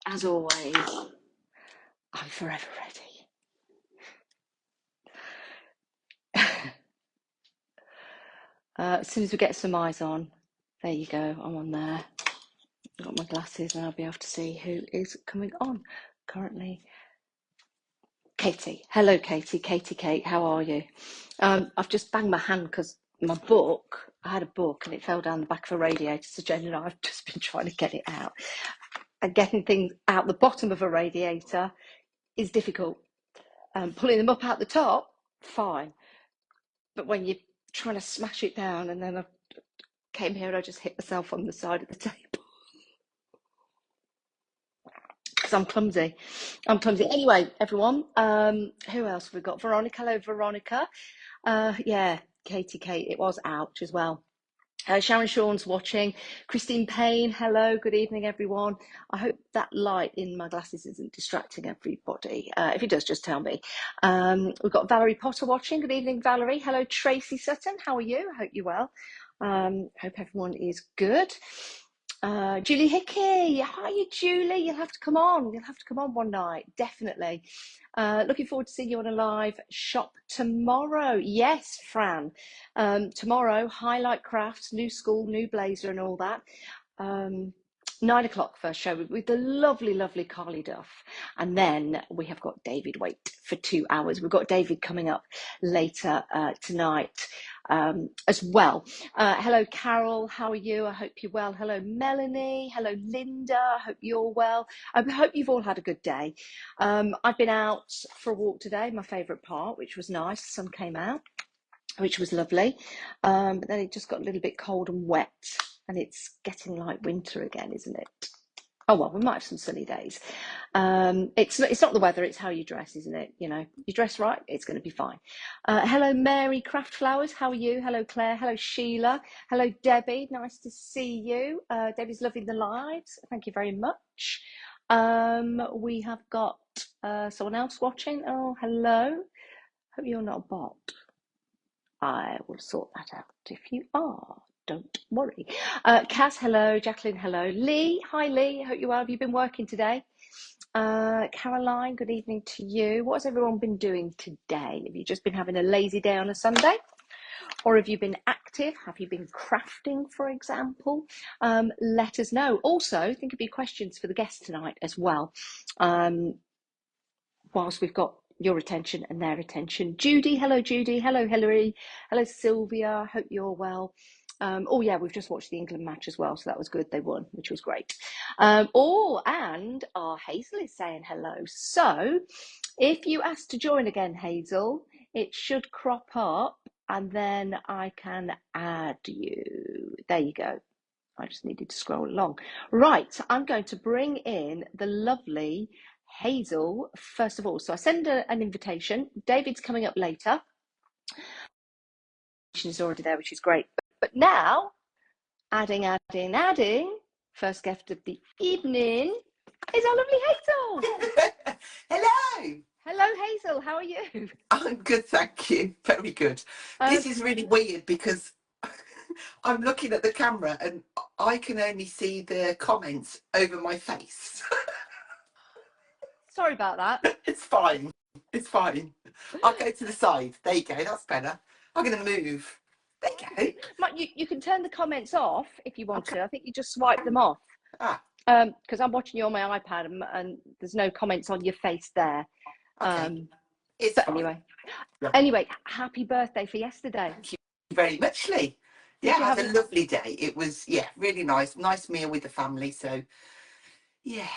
as always, I'm forever ready. As soon as we get some eyes on, there you go, I'm on there. I've got my glasses and I'll be able to see who is coming on currently. Katie. Hello, Katie. Kate, how are you? I've just banged my hand because my book, I had a book and it fell down the back of a radiator. So Jen and I have just been trying to get it out. And getting things out the bottom of a radiator is difficult. Pulling them up out the top, fine. But when you're trying to smash it down, and then I came here and I just hit myself on the side of the table. Because I'm clumsy. Anyway, everyone, who else have we got? Veronica. Hello, Veronica. Yeah, Katie, Kate, it was ouch as well. Sharon Sean's watching. Christine Payne, hello, good evening, everyone. I hope that light in my glasses isn't distracting everybody. If it does, just tell me. We've got Valerie Potter watching. Good evening, Valerie. Hello, Tracy Sutton. How are you? I hope you're well. Hope everyone is good. Julie Hickey, hi Julie, you'll have to come on one night, definitely. Looking forward to seeing you on a live shop tomorrow. Yes, Fran, tomorrow, Highlight Crafts, new school, new blazer and all that. 9 o'clock first show with the lovely Carly Duff, and then we have got David Waite for 2 hours. We've got David coming up later tonight as well. Hello Carol, how are you? I hope you're well. Hello Melanie, hello Linda, I hope you're well. I hope you've all had a good day. I've been out for a walk today, my favourite part, which was nice. The sun came out, which was lovely, but then it just got a little bit cold and wet, and it's getting like winter again, isn't it? Oh well, we might have some sunny days. It's not the weather, it's how you dress, isn't it? You know, you dress right, it's going to be fine. Hello Mary Craft Flowers, how are you? Hello Claire, hello Sheila, hello Debbie, nice to see you. Debbie's loving the lives, thank you very much. We have got someone else watching. Oh, hello. Hope you're not a bot. I will sort that out if you are. Don't worry. Cass, hello. Jacqueline, hello. Lee, hi Lee. Hope you're well. Have you been working today? Caroline, good evening to you. What has everyone been doing today? Have you just been having a lazy day on a Sunday? Or have you been active? Have you been crafting, for example? Let us know. Also, think of your questions for the guests tonight as well. Whilst we've got your attention and their attention. Judy, hello Judy, hello Hilary, hello Sylvia, hope you're well. Oh yeah, we've just watched the England match as well, so that was good, they won, which was great. And our Hazel is saying hello. So if you ask to join again, Hazel, it should crop up and then I can add you. There you go. I just needed to scroll along. Right, I'm going to bring in the lovely Hazel first of all. So I send an invitation. David's coming up later. She's already there, which is great. But now, adding. First gift of the evening is our lovely Hazel. Hello. Hello, Hazel. How are you? I'm good, thank you. Very good. This is really weird because I'm looking at the camera and I can only see the comments over my face. Sorry about that. It's fine. It's fine. I'll go to the side. There you go. That's better. I'm going to move. There you go. You can turn the comments off if you want to. I think you just swipe them off. Because I'm watching you on my iPad and there's no comments on your face there. Okay. Anyway, happy birthday for yesterday. Thank you very much, Lee. Yeah, I had a lovely day. It was, really nice. Nice meal with the family. So, yeah.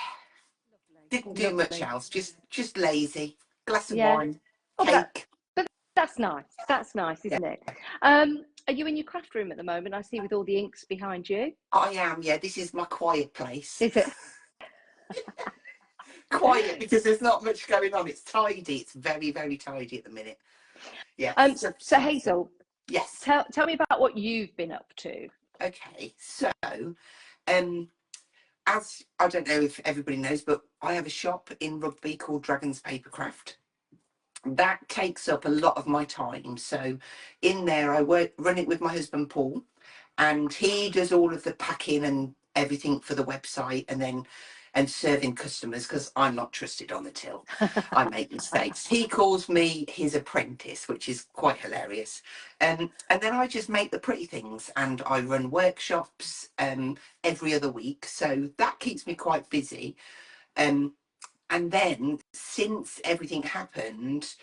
Didn't do much else. Just lazy. Glass of wine. Cake. But that's nice. That's nice, isn't it? Are you in your craft room at the moment? I see with all the inks behind you. I am, yeah. This is my quiet place. Is it? Quiet because there's not much going on. It's tidy. It's very, very tidy at the minute. Yeah. So Hazel. Yes. Tell me about what you've been up to. Okay. So, as I don't know if everybody knows, but I have a shop in Rugby called Dragon's Papercraft. That takes up a lot of my time. So in there, I run it with my husband, Paul, and he does all of the packing and everything for the website. And then and serving customers because I'm not trusted on the till. I make mistakes. He calls me his apprentice, which is quite hilarious. And then I just make the pretty things, and I run workshops every other week. So that keeps me quite busy. And then since everything happened,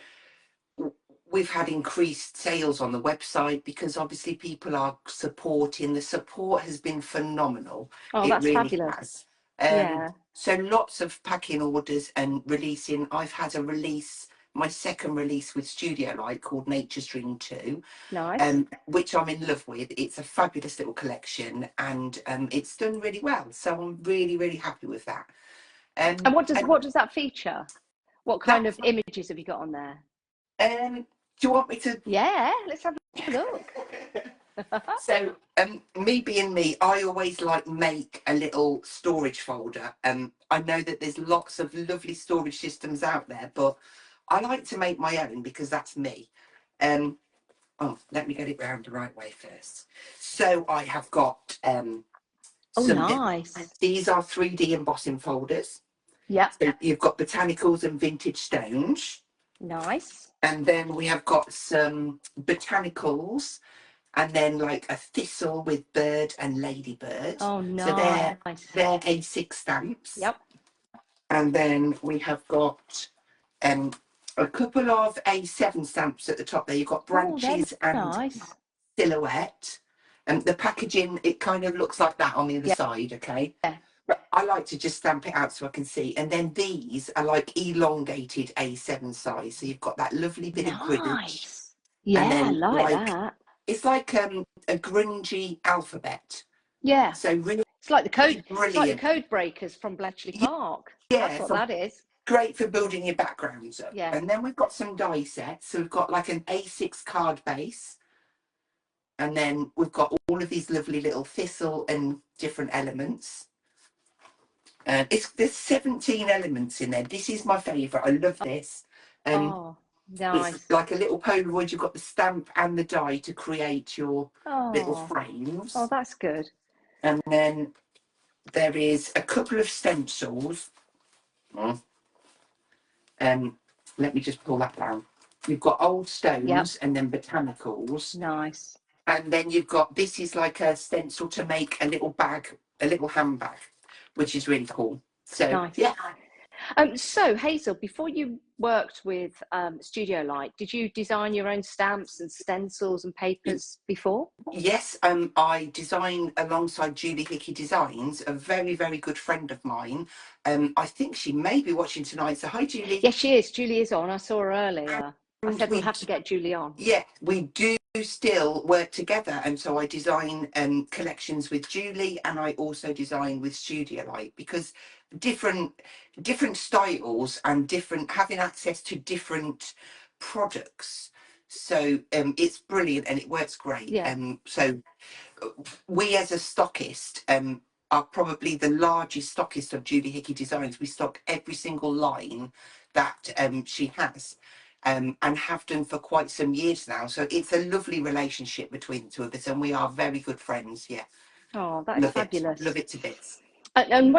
we've had increased sales on the website because obviously people are supporting. The support has been phenomenal. Oh, It that's really fabulous. has. Yeah. So lots of packing orders and releasing. I've had a release, my second release with Studio Light called Nature's Dream 2, Nice. which I'm in love with. It's a fabulous little collection, and it's done really well. So I'm really, really happy with that. And what does that feature? What kind That of images have you got on there? do you want me to? Yeah, let's have a look. So, me being me, I always like make a little storage folder. I know that there's lots of lovely storage systems out there, but I like to make my own because that's me. Oh, let me get it round the right way first. So I have got Oh, some. nice. These are 3D embossing folders. Yep. So you've got botanicals and vintage stones, Nice. and then we have got some botanicals, and then like a thistle with bird and ladybird. Oh, So nice. they're A6 stamps. Yep. And then we have got um, a couple of A7 stamps at the top there. You've got Oh, they're branches and nice. silhouette. And the packaging, it kind of looks like that on the other Yeah. side, okay? But I like to just stamp it out so I can see. And then these are like elongated A7 size. So you've got that lovely bit of grunge. Nice. And Yeah, I then like that. it's like a grungy alphabet. Yeah. So really It's like the code. brilliant. It's like the code breakers from Bletchley Park. Yeah, That's what that is. great for building your backgrounds up. Yeah. And then we've got some die sets. So we've got like an A6 card base. And then we've got all of these lovely little thistle and different elements. And there's 17 elements in there. This is my favourite. I love this. Oh, nice. It's like a little Polaroid. You've got the stamp and the die to create your little Oh, frames. oh, that's good. And then there is a couple of stencils. Let me just pull that down. You've got old stones. Yep. And then botanicals. Nice. And then you've got, this is like a stencil to make a little bag, a little handbag, which is really cool. So, nice. Yeah. So Hazel, before you worked with Studio Light, did you design your own stamps and stencils and papers before? Yes, I design alongside Julie Hickey Designs, a very, very good friend of mine. I think she may be watching tonight. So hi, Julie. Yes, she is. Julie is on. I saw her earlier. I said we'll have to get Julie on. Yeah, we do still work together, and so I design collections with Julie, and I also design with Studio Light, because different styles and having access to different products. So it's brilliant and it works great. Yeah. So we as a stockist are probably the largest stockist of Julie Hickey Designs. We stock every single line that she has. And have done for quite some years now. So it's a lovely relationship between the two of us, and we are very good friends. Yeah. Oh, that's fabulous. Love it to bits. And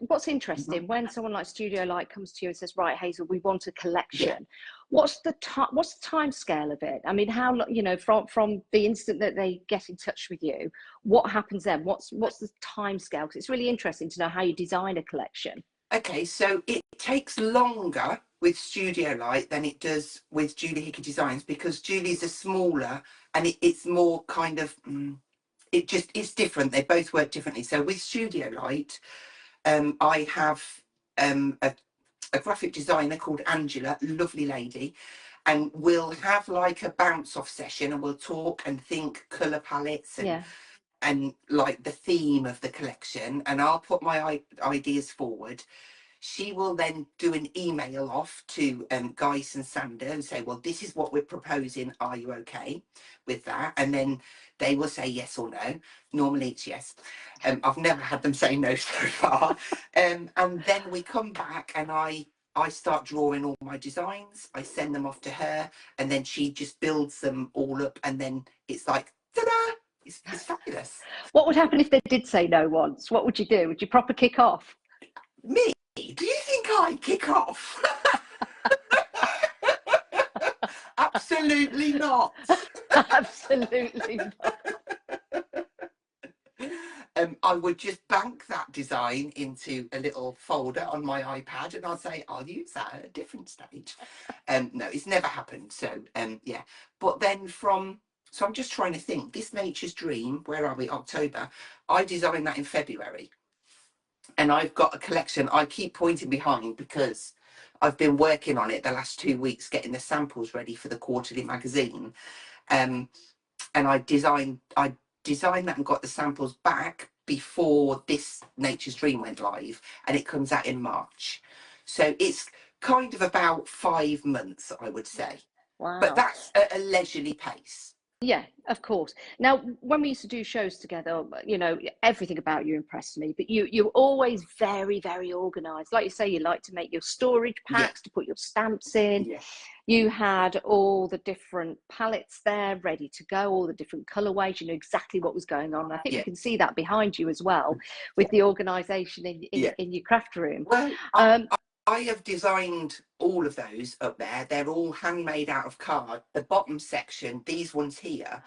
what's interesting, when someone like Studio Light comes to you and says, right, Hazel, we want a collection. Yeah. What's the time scale of it? I mean, how, from the instant that they get in touch with you, what happens then? What's the time scale? Because it's really interesting to know how you design a collection. Okay, so it takes longer with Studio Light than it does with Julie Hickey Designs, because Julie's are smaller and it's more kind of, it's different. They both work differently. So with Studio Light, I have a graphic designer called Angela, lovely lady, and we'll have like a bounce off session, and we'll talk and think colour palettes and like the theme of the collection, and I'll put my ideas forward. She will then do an email off to Geiss and Sander and say, well, this is what we're proposing. Are you okay with that? And then they will say yes or no. Normally it's yes. I've never had them say no so far. And then we come back and I start drawing all my designs. I send them off to her, and then she just builds them all up. And then it's like, ta-da! It's fabulous. What would happen if they did say no once? What would you do? Would you proper kick off? Me? Do you think I kick off? Absolutely not. Absolutely not. I would just bank that design into a little folder on my iPad, and I'll say I'll use that at a different stage. No, it's never happened. So yeah, but then so I'm just trying to think. This Nature's Dream, where are we? October. I designed that in February, and I've got a collection. I keep pointing behind because I've been working on it the last 2 weeks, getting the samples ready for the quarterly magazine. Um, and I designed that and got the samples back before this Nature's Dream went live, and it comes out in March. So it's kind of about 5 months, I would say. But Wow. that's at a leisurely pace. Yeah, of course. Now, when we used to do shows together, you know, everything about you impressed me, but you're always very, very organized. Like you say, you like to make your storage Yeah, packs to put your stamps in. yeah, You had all the different palettes there ready to go, all the different colorways. You know exactly what was going on. I think we yeah, can see that behind you as well yeah, with the organization yeah. in your craft room. Well, Um, I have designed all of those up there. They're all handmade out of card. The bottom section, these ones here,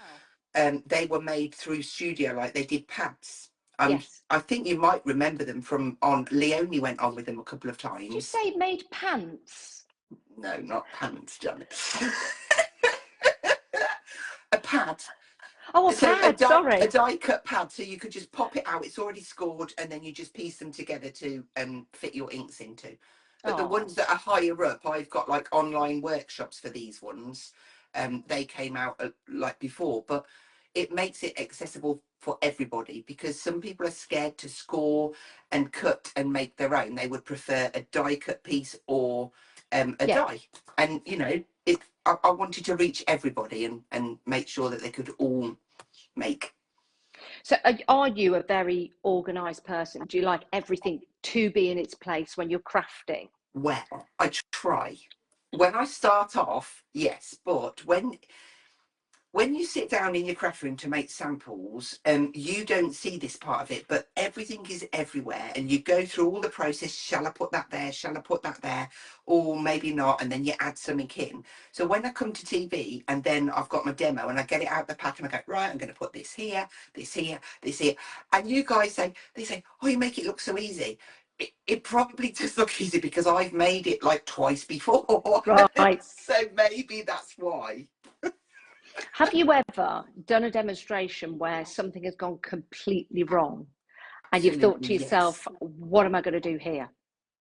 wow. they were made through Studio, like they did pads. Yes. I think you might remember them from on. Leonie went on with them a couple of Did you times. say made pants? No, not pants, Janet. A pad. Oh, a So pad, a sorry. die cut pad, so you could just pop it out. It's already scored, and then you just piece them together to fit your inks into. But the Oh, ones that are higher up, I've got like online workshops for these ones. They came out like before, but it makes it accessible for everybody because some people are scared to score and cut and make their own. They would prefer a die cut piece or a yeah. die, and you know it. I wanted to reach everybody and make sure that they could all make. So are you a very organized person? Do you like everything to be in its place when you're crafting? Well, I try. When I start off, yes, but when you sit down in your craft room to make samples, you don't see this part of it, but everything is everywhere, and you go through all the process. Shall I put that there? Shall I put that there? Or maybe not, and then you add something in. So when I come to TV, and then I've got my demo, and I get it out the pack, and I go, right, I'm going to put this here, this here, this here, and you guys say, oh, you make it look so easy. It probably does look easy because I've made it like twice before, Right. so maybe that's why. Have you ever done a demonstration where something has gone completely wrong and you've thought Absolutely, to yes. yourself, what am I going to do here?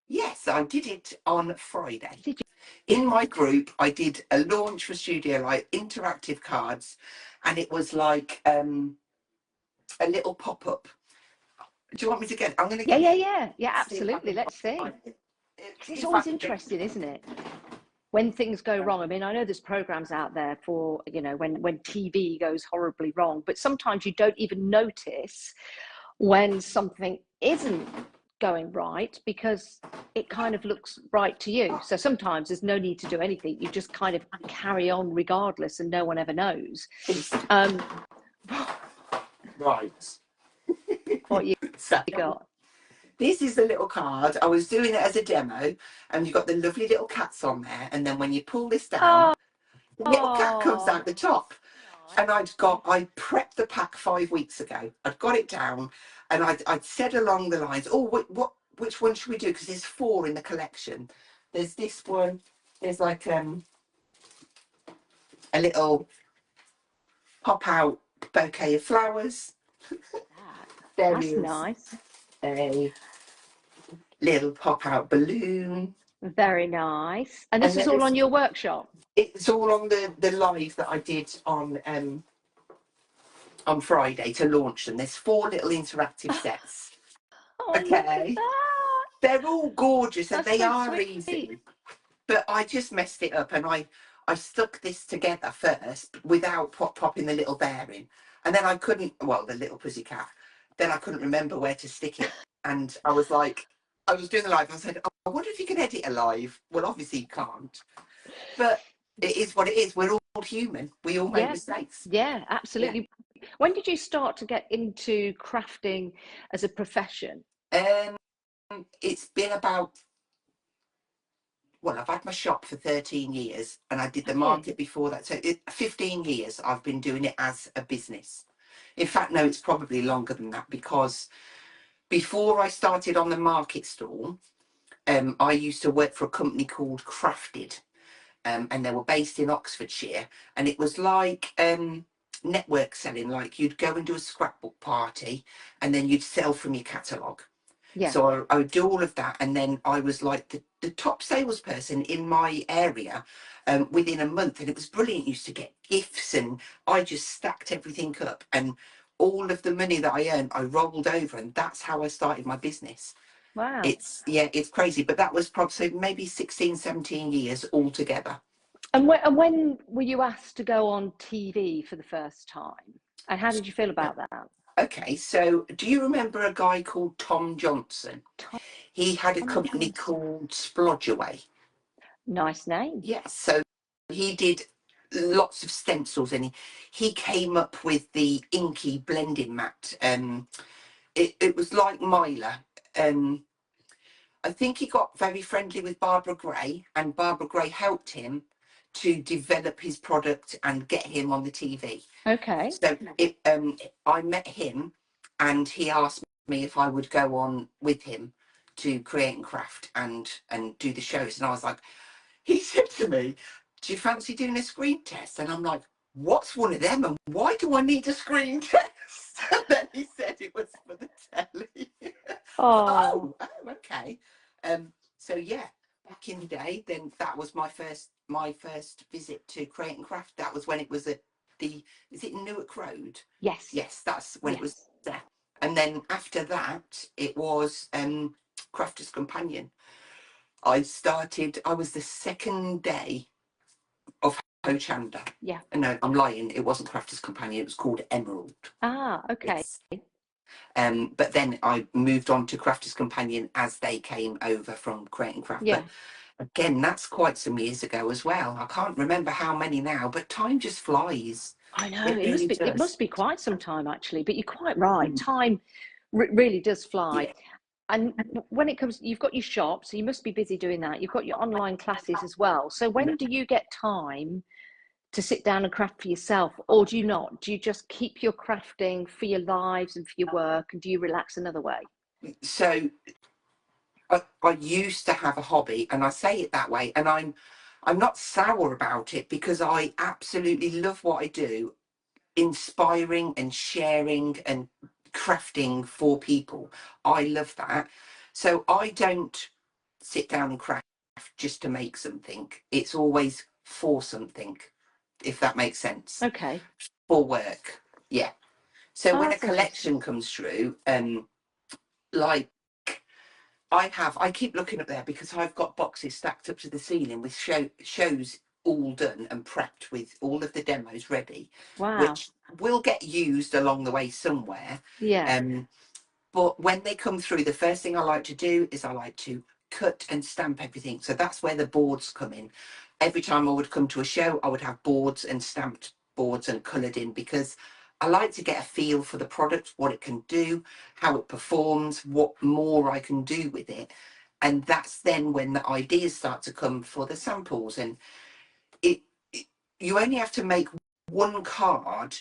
Yes, I did it on Friday. Did you? In my group, I did a launch for Studio Light, interactive cards, and it was like a little pop up. Do you want me to get it? I'm going to Yeah, get yeah, it. yeah. Yeah, See if I absolutely. can Let's find see. it. Because it's In always fact, interesting, isn't it? When things go wrong. I mean, I know there's programs out there for, you know, when TV goes horribly wrong, but sometimes you don't even notice when something isn't going right because it kind of looks right to you. So sometimes there's no need to do anything. You just kind of carry on regardless and no one ever knows. Um, right. what you So got. this is the little card. I was doing it as a demo, and you've got the lovely little cats on there. And then when you pull this down, Oh, the little cat comes oh, out the top. And nice. I prepped the pack 5 weeks ago. I'd got it down, and I'd said along the lines, oh, which one should we do? Because there's 4 in the collection. There's this one. There's like a little pop out bouquet of flowers. That. There That's is nice. a little pop out balloon, Very nice. And and this is then all on your workshop. it's all on the live that I did on Friday to launch them. There's 4 little interactive sets. Oh, look at Okay. that. They're all gorgeous and That's they so are sweet. easy. But I just messed it up, and I stuck this together first without popping the little bear in. And then I couldn't, well, the little pussycat. Then I couldn't remember where to stick it. And I was like, I was doing the live. I said, oh, I wonder if you can edit a live. Well, obviously you can't. But it is what it is. We're all human. We all make Yeah, mistakes. yeah, Yeah. absolutely. When did you start to get into crafting as a profession? Um, it's been about, well, I've had my shop for 13 years and I did the market before that. So 15 years I've been doing it as a business. In fact, no, it's probably longer than that, because before I started on the market stall, I used to work for a company called Crafted, and they were based in Oxfordshire, and it was like network selling. Like, you'd go and do a scrapbook party and then you'd sell from your catalogue. Yeah. So I would do all of that, and then I was like the top salesperson in my area within a month, and it was brilliant. Used to get gifts, and I just stacked everything up, and all of the money that I earned, I rolled over, and that's how I started my business. Wow. It's crazy, but that was probably maybe 16, 17 years altogether. And when were you asked to go on TV for the first time? And how did you feel about that? Okay, so do you remember a guy called Tom Johnson? He had a company called Splodgeway. Nice name. Yes, so he did lots of stencils, and he came up with the inky blending mat. It was like Myla. I think he got very friendly with Barbara Gray, and Barbara Gray helped him to develop his product and get him on the TV. Okay. So I met him, and he asked me if I would go on with him to Create and Craft and do the shows. And I was like, he said to me, do you fancy doing a screen test? And I'm like, what's one of them, and why do I need a screen test? And then he said it was for the telly. Oh, okay. So yeah, back in the day, then that was my first visit to Create and Craft. That was when it was at is it Newark Road? Yes, that's when it was there. And then after that, it was Crafters Companion. I was the second day of Hochanda. Yeah. No, I'm lying. It wasn't Crafters Companion. It was called Emerald. Okay. Yes. But then I moved on to Crafters Companion as they came over from Create and Craft. Yeah. But again, that's quite some years ago as well. I can't remember how many now, but time just flies. I know, It really does. it must be quite some time actually, but you're quite right. Time really does fly. Yeah. And when it comes, you've got your shop, so you must be busy doing that. You've got your online classes as well. So when do you get time to sit down and craft for yourself, or do you not? Do you just keep your crafting for your lives and for your work, and do you relax another way? So I used to have a hobby, and I say it that way, and I'm not sour about it, because I absolutely love what I do, inspiring and sharing and crafting for people. I love that. So I don't sit down and craft just to make something. It's always for something, if that makes sense. Okay. For work. Yeah. So when a that's collection comes through, like I keep looking up there, because I've got boxes stacked up to the ceiling with shows all done and prepped, with all of the demos ready, Wow. which will get used along the way somewhere. Yeah. But when they come through, the first thing I like to do is I like to cut and stamp everything. So that's where the boards come in. Every time I would come to a show, I would have boards and stamped boards and coloured in, because I like to get a feel for the product, what it can do, how it performs, what more I can do with it. And that's then when the ideas start to come for the samples. And it you only have to make one card,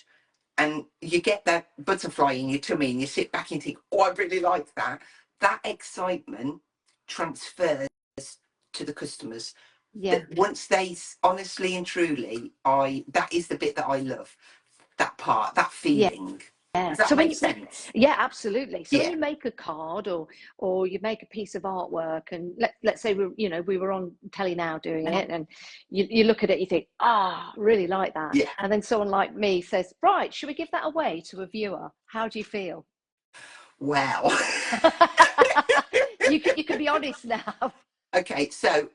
and you get that butterfly in your tummy, and you sit back and think, oh, I really like that. That excitement transfers to the customers. Yeah. Once they, honestly and truly, that is the bit that I love. That part, that feeling. Does that make sense? Yeah, absolutely. So when Yeah. you make a card, or you make a piece of artwork, and let's say we were on telly now doing it, and you look at it, you think, really like that. Yeah. And then someone like me says, right, should we give that away to a viewer? How do you feel? Well, you can be honest now. Okay, so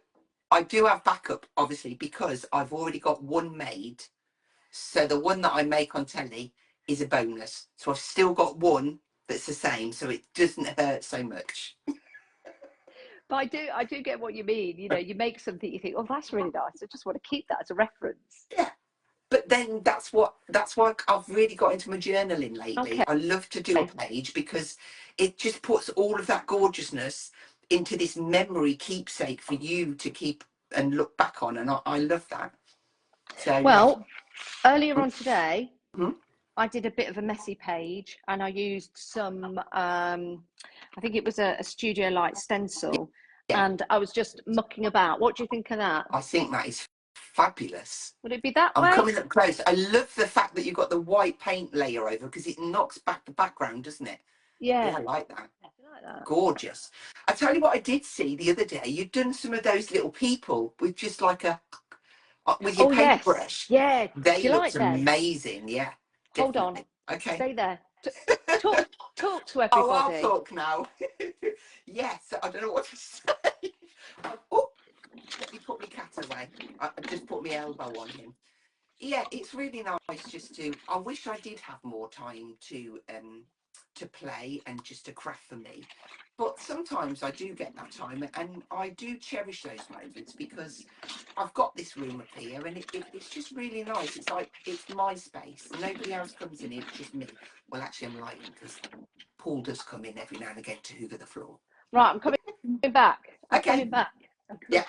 I do have backup, obviously, because I've already got one made. So the one that I make on telly is a bonus. So I've still got one that's the same, so it doesn't hurt so much. But I do get what you mean. You make something, you think, oh, that's really nice. I just want to keep that as a reference. Yeah. But then that's why I've really got into my journaling lately. Okay. I love to do a page because it just puts all of that gorgeousness into this memory keepsake for you to keep and look back on, and I love that. So well, earlier on today, Mhm. I did a bit of a messy page, and I used some I think it was a Studio Light stencil, Yeah. and I was just mucking about. What do you think of that? I think that is fabulous. Would it be that I'm way? coming up close. I love the fact that you've got the white paint layer over because it knocks back the background, doesn't it? Yeah. I like that. I like that. Gorgeous. I tell you what, I did see the other day. You'd done some of those little people with just like a with your paintbrush. Yes. Yeah. They Do you looked like them? amazing. Yeah. Hold Definitely. on. Okay. Stay there. Talk to everybody. Oh, I'll talk now. Yes, I don't know what to say. Oh, let me put my cat away. I just put my elbow on him. Yeah, it's really nice just to. I wish I did have more time to play and just to craft for me. But sometimes I do get that time, and I do cherish those moments because I've got this room up here, and it's just really nice. It's like it's my space. Nobody else comes in here. It's just me. Well, actually, I'm lying because Paul does come in every now and again to hoover the floor. Right, I'm coming back. I'm Okay. coming back. Yeah.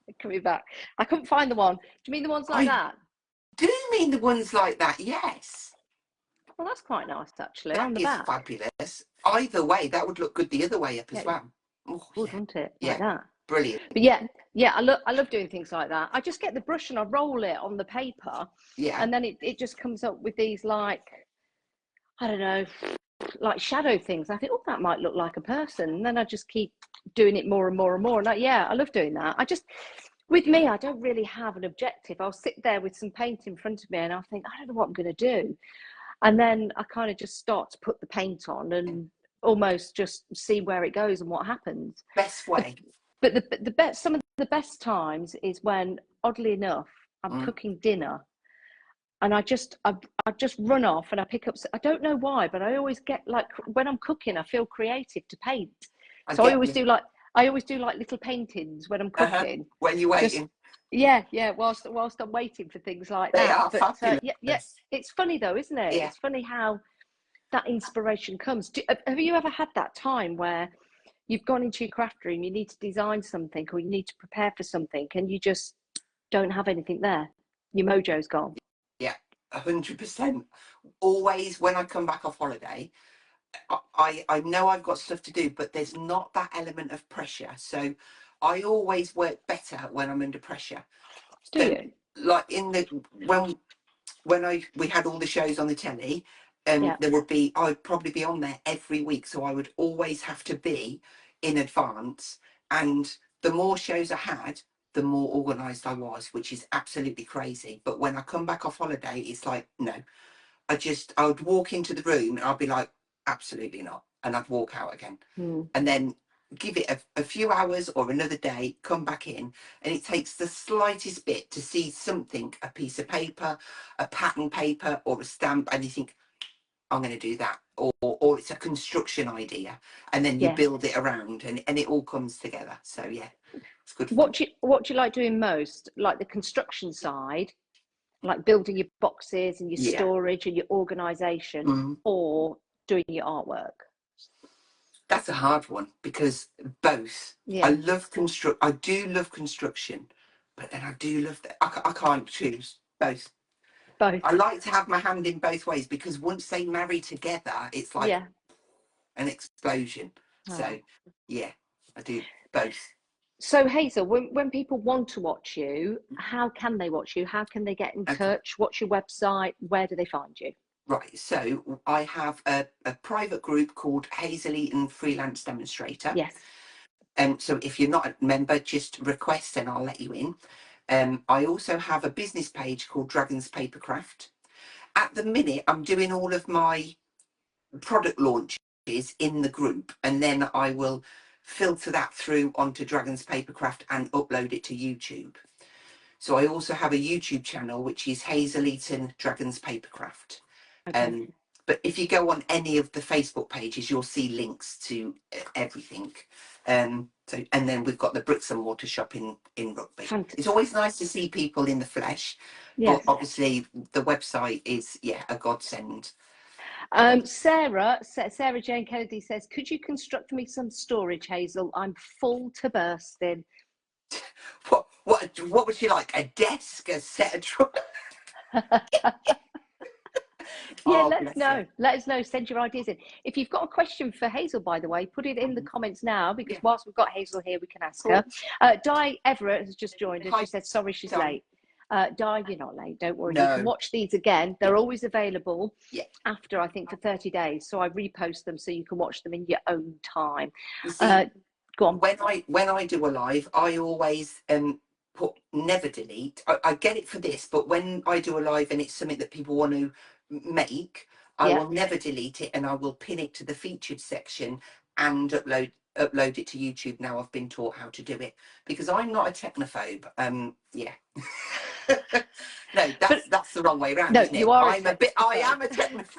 I'm coming back. I couldn't find the one. Do you mean the ones like that? Do mean the ones like that? Yes. Well, that's quite nice, actually, That on the is back. fabulous. Either way, that would look good the other way up as well. Oh, Would, yeah. wouldn't it? Yeah. Like that. Brilliant. But yeah, I love doing things like that. I just get the brush and I roll it on the paper, Yeah. and then it just comes up with these, like, I don't know, like shadow things. I think, oh, that might look like a person, and then I just keep doing it more and more and more. And yeah, I love doing that. With me, I don't really have an objective. I'll sit there with some paint in front of me, and I'll think, I don't know what I'm going to do, and then I kind of just start to put the paint on and almost just see where it goes and what happens. Best way. But the best, some of the best times is when, oddly enough, I'm cooking dinner, and I just run off and I pick up. I don't know why, but I always get, like, when I'm cooking, I feel creative to paint. So I always do like little paintings when I'm cooking. When you're waiting. Yeah. Whilst I'm waiting for things like they that. Are but fabulous. Yeah. It's funny though, isn't it? Yeah. It's funny how that inspiration comes. Have you ever had that time where you've gone into your craft room, you need to design something or you need to prepare for something, and you just don't have anything there? Your mojo's gone. Yeah, 100%. Always when I come back off holiday, I know I've got stuff to do, but there's not that element of pressure. So I always work better when I'm under pressure. Do you? Like when we had all the shows on the telly, there would be, I'd probably be on there every week, so I would always have to be in advance. And the more shows I had, the more organised I was, which is absolutely crazy. But when I come back off holiday, it's like, no, I would walk into the room and I'd be like, absolutely not, and I'd walk out again. And then give it a few hours or another day, come back in, and it takes the slightest bit to see something, a piece of paper, a pattern paper or a stamp, and you think, I'm going to do that, or it's a construction idea, and then you build it around, and it all comes together. So yeah, it's good fun. What do you like doing most? Like the construction side, like building your boxes and your storage and your organisation, or doing your artwork? That's a hard one because both. I do love construction, but then I do love that. I can't choose both. I like to have my hand in both ways because once they marry together, it's like an explosion. So yeah, I do both. So Hazel, when people want to watch you, how can they watch you? How can they get in touch? What's your website? Where do they find you? Right, so I have a private group called Hazel Eaton Freelance Demonstrator. Yes. So if you're not a member, just request and I'll let you in. I also have a business page called Dragons Papercraft. At the minute, I'm doing all of my product launches in the group, and then I will filter that through onto Dragons Papercraft and upload it to YouTube. So I also have a YouTube channel, which is Hazel Eaton Dragons Papercraft. But if you go on any of the Facebook pages, you'll see links to everything. And then we've got the bricks and mortar shop in Rugby. It's always nice to see people in the flesh, But Yes. obviously the website is, yeah, a godsend. Sarah Jane Kennedy says, could you construct me some storage, Hazel? I'm full to bursting. What would you like? A desk, a set of drawers? Yeah, Oh, let us bless her. know. Let us know. Send your ideas in. If you've got a question for Hazel, by the way, put it in the comments now, because Yeah, whilst we've got Hazel here, we can ask her. cool. Di Everett has just joined us. She Hi, said, sorry, she's Di. late. Di, you're not late. Don't worry. You can No. watch these again. Yeah, They're always available yeah. after, I think, for 30 days. So I repost them so you can watch them in your own time. You see, Go on. when I do a live, I always put never delete. I get it for this, but when I do a live and it's something that people want to make, I Yeah. will never delete it, and I will pin it to the featured section and upload it to YouTube. Now I've been taught how to do it, because I'm not a technophobe. Yeah. No, that's the wrong way around, No, isn't it? you are a I technophobe. am a technophobe.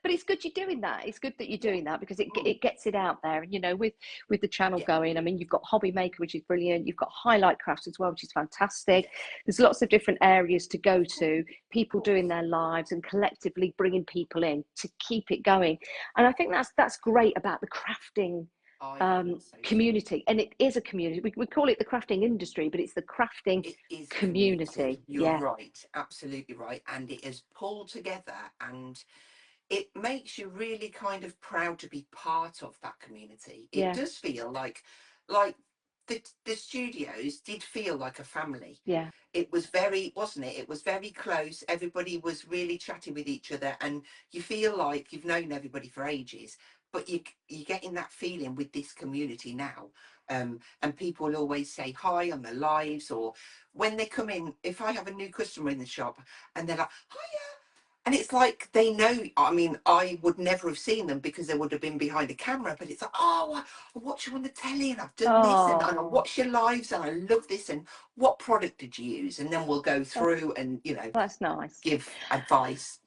But it's good you're doing that. It's good that you're doing that, because it gets it out there. And, you know, with the channel going, I mean, you've got Hobby Maker, which is brilliant. You've got Highlight Crafts as well, which is fantastic. There's lots of different areas to go to, people doing their lives and collectively bringing people in to keep it going. And I think that's great about the crafting community. And it is a community. We call it the crafting industry, but it's the crafting It is community. You're Yeah. right, absolutely right. And it is pulled together, and it makes you really kind of proud to be part of that community. It Yeah. does feel like the studios did feel like a family. Yeah. It was very, wasn't it? It was very close. Everybody was really chatting with each other, and you feel like you've known everybody for ages. But you're getting that feeling with this community now. And people will always say hi on their lives, or when they come in, if I have a new customer in the shop and they're like, hiya, and it's like they know. I mean, I would never have seen them because they would have been behind a camera, but it's like, oh, I watch you on the telly, and I've done this, and I watch your lives, and I love this, and what product did you use? And then we'll go through and, That's nice. give advice.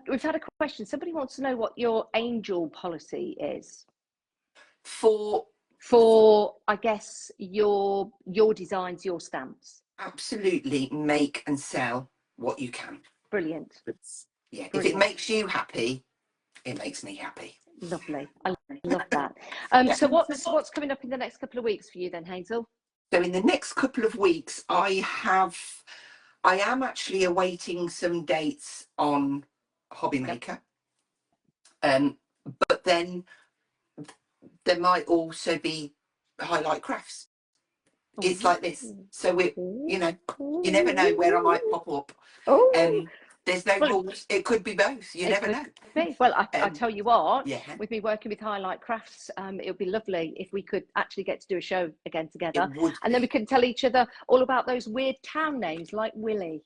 We've had a question. Somebody wants to know what your angel policy is For, I guess, your designs, your stamps. absolutely make and sell what you can. Brilliant. Yeah, if it Brilliant. makes you happy, it makes me happy. Lovely. I love that. Yeah. So what's coming up in the next couple of weeks for you then, Hazel? So in the next couple of weeks, I am actually awaiting some dates on Hobby Maker. But then there might also be Highlight Crafts. It's like this. So you never know where I might pop up. There's no rules. It could be both. You never know. Well, I tell you what, yeah. with me working with Highlight Crafts, it would be lovely if we could actually get to do a show again together. And then we can tell each other all about those weird town names like Willie.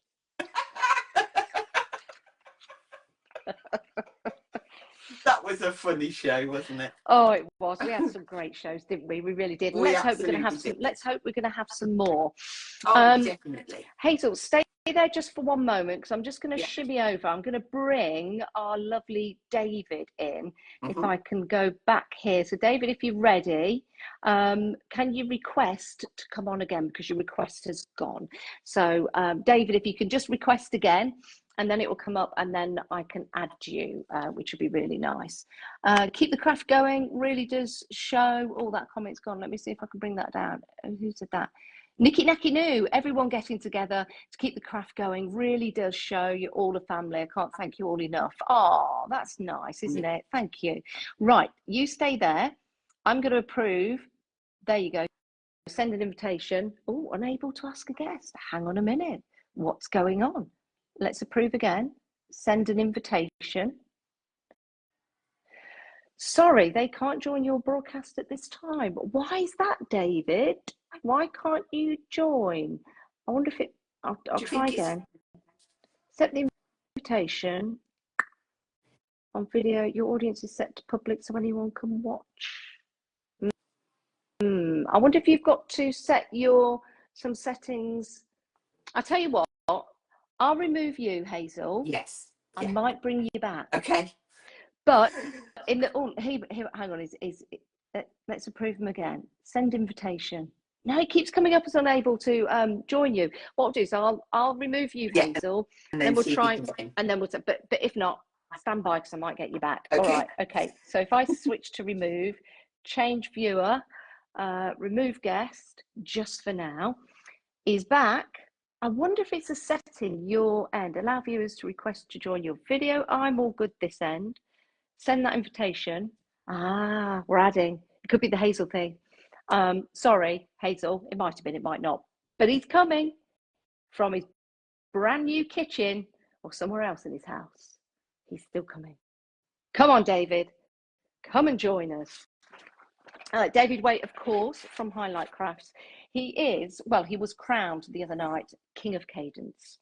That was a funny show, wasn't it? Oh, it was. We had some great shows, didn't we? We really did. Let's hope we're going to have some more. Oh, definitely. Hazel, stay there just for one moment, because I'm just going to shimmy over. I'm going to bring our lovely David in, if I can go back here. So David, if you're ready, can you request to come on again, because your request has gone. So David, if you can just request again, and then it will come up, and then I can add you, which would be really nice. Keep the craft going really does show. All that comment's gone. Let me see if I can bring that down. Who said that? Nikki Naki Noo, everyone getting together to keep the craft going really does show you're all a family. I can't thank you all enough. Oh, that's nice, isn't it? Thank you. Right, you stay there. I'm going to approve. There you go. Send an invitation. Oh, unable to ask a guest. Hang on a minute. What's going on? Let's approve again. Send an invitation. Sorry, they can't join your broadcast at this time. Why is that, David? Why can't you join? I wonder if I'll try again. Set the invitation on video. Your audience is set to public so anyone can watch. I wonder if you've got to set some settings. I'll tell you what, I'll remove you, Hazel. Yes. I might bring you back. Okay. But in the hang on, let's approve them again. Send invitation. No, it keeps coming up as unable to join you. What I'll do is I'll remove you, Yeah, Hazel, and then then we'll see if you try, can join. and then we'll. But if not, stand by because I might get you back. All Okay. right. Okay. So if I switch to remove, change viewer, remove guest, just for now, is back. I wonder if it's a setting your end. Allow viewers to request to join your video. I'm all good this end. Send that invitation. Ah, we're adding. It could be the Hazel thing. Sorry, Hazel. It might have been, it might not. But he's coming from his brand new kitchen or somewhere else in his house. He's still coming. Come on, David. Come and join us. David Waite, of course, from Highlight Crafts. He is, well, he was crowned the other night King of Cadence.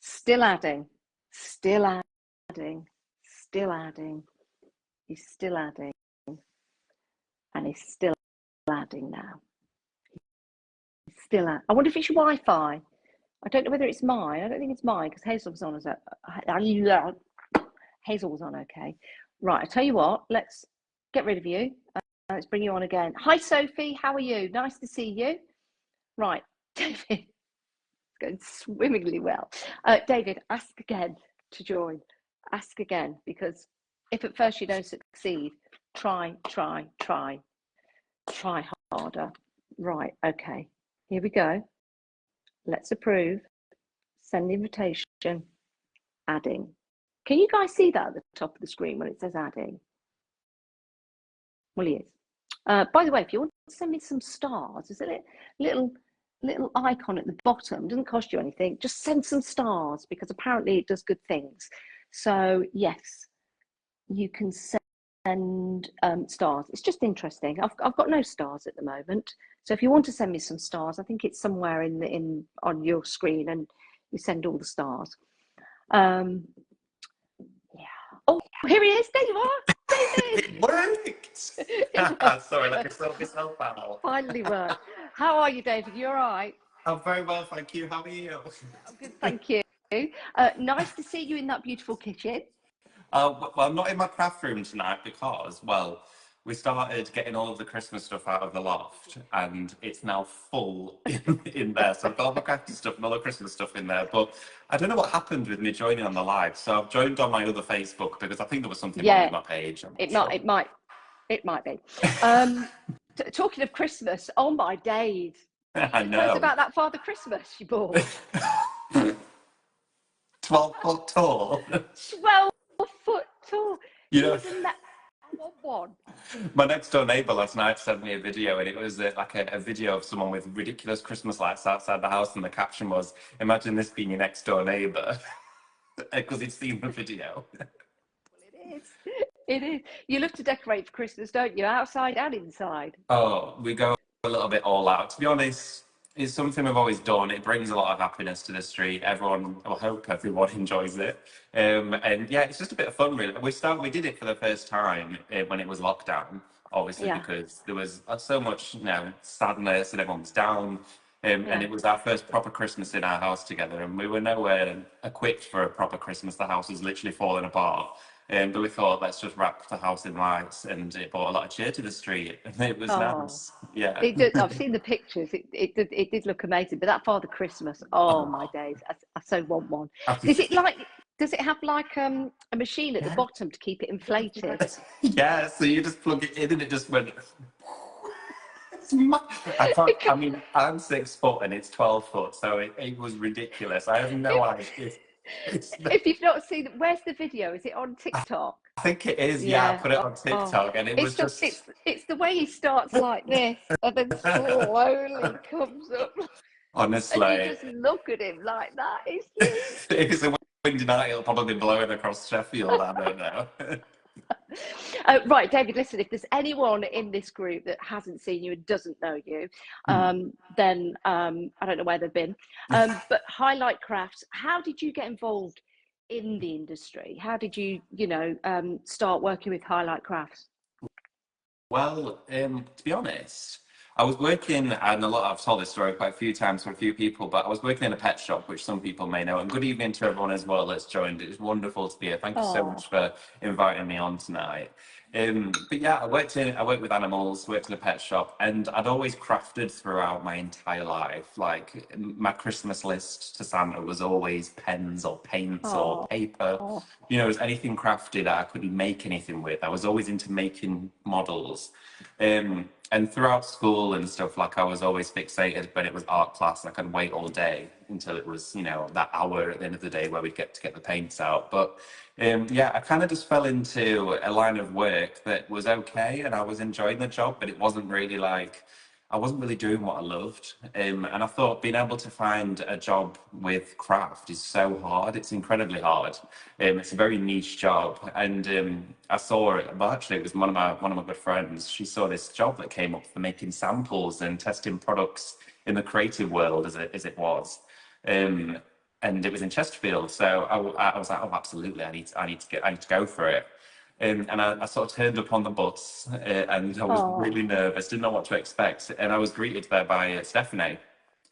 Still adding, still adding, still adding. He's still adding. And he's still adding now. He's still adding. I wonder if it's your Wi-Fi. I don't know whether it's mine. I don't think it's mine because Hazel was on Hazel was on okay. Right, I tell you what, let's get rid of you. Let's bring you on again. Hi, Sophie. How are you? Nice to see you. Right, David. It's going swimmingly well. David, ask again to join. Ask again, because if at first you don't succeed, try harder. Right, okay. Here we go. Let's approve. Send the invitation. Adding. Can you guys see that at the top of the screen when it says adding? Well, he is. By the way, if you want to send me some stars, there's a little icon at the bottom. It doesn't cost you anything. Just send some stars because apparently it does good things. So yes, you can send stars. It's just interesting. I've got no stars at the moment. So if you want to send me some stars, I think it's somewhere on your screen, and you send all the stars. Yeah. Oh, here he is. There you are, David. It worked. It worked. Sorry, let me sort myself out. Finally worked. How are you, David? You all right? I'm very well, thank you. How are you? I'm good, thank you. Nice to see you in that beautiful kitchen. Well, I'm not in my craft room tonight because, well, we started getting all of the Christmas stuff out of the loft and it's now full in there. So I've got all my crafty stuff and all the Christmas stuff in there. But I don't know what happened with me joining on the live. So I've joined on my other Facebook because I think there was something wrong with my page. It might be. Talking of Christmas, oh my days. I know. Tell us about that Father Christmas you bought. 12 foot tall. 12 foot tall. You know, I want one. my next door neighbour last night sent me a video, and it was like a video of someone with ridiculous Christmas lights outside the house, and the caption was, "Imagine this being your next door neighbour," because he'd seen the video. It is. It is. You love to decorate for Christmas, don't you? Outside and inside. Oh, we go a little bit all out. To be honest, it's something we've always done. It brings a lot of happiness to the street. I hope everyone enjoys it. And yeah, it's just a bit of fun, really. We did it for the first time when it was lockdown, obviously, because there was so much, sadness and everyone was down. And it was our first proper Christmas in our house together, and we were nowhere equipped for a proper Christmas. The house was literally falling apart. But we thought, let's just wrap the house in lights, and it brought a lot of cheer to the street. It was nice. Yeah. I've seen the pictures. It did look amazing. But that Father Christmas, oh my days, I so want one. Does it have like a machine at the bottom to keep it inflated? Yeah, so you just plug it in and it just went. I mean, I'm 6 foot and it's 12 foot, so it was ridiculous. I have no idea. If you've not seen it, where's the video? Is it on TikTok? I think it is. Yeah, I put it on TikTok, and it was just. It's the way he starts like this, and then slowly comes up. Honestly, and you just look at him like that. If it's a windy night, it'll probably be blowing across Sheffield. I don't know. Right, David, listen, if there's anyone in this group that hasn't seen you and doesn't know you, then I don't know where they've been. But Highlight Crafts, how did you get involved in the industry? How did you, start working with Highlight Crafts? Well, to be honest, I was working, and I've told this story quite a few times for a few people, but I was working in a pet shop, which some people may know. And good evening to everyone as well that's joined. It's wonderful to be here. Thank you so Oh, much for inviting me on tonight. But yeah, I worked with animals, worked in a pet shop, and I'd always crafted throughout my entire life. Like my Christmas list to Santa was always pens or paints or oh, paper. oh, You know, it was anything crafted that I couldn't make anything with. I was always into making models. And throughout school and stuff, like I was always fixated when it was art class. Like I'd wait all day until it was, you know, that hour at the end of the day where we'd get to get the paints out. But yeah, I kind of just fell into a line of work that was okay, and I was enjoying the job, but it wasn't really like I wasn't really doing what I loved. And I thought being able to find a job with craft is so hard. It's incredibly hard. It's a very niche job. And I saw it, well, actually, it was one of my good friends. She saw this job that came up for making samples and testing products in the creative world as it was. Um, and it was in Chesterfield. So I was like, oh, absolutely, I need to go for it. And I sort of turned up on the bus, and I was oh, really nervous, didn't know what to expect. And I was greeted there by Stephanie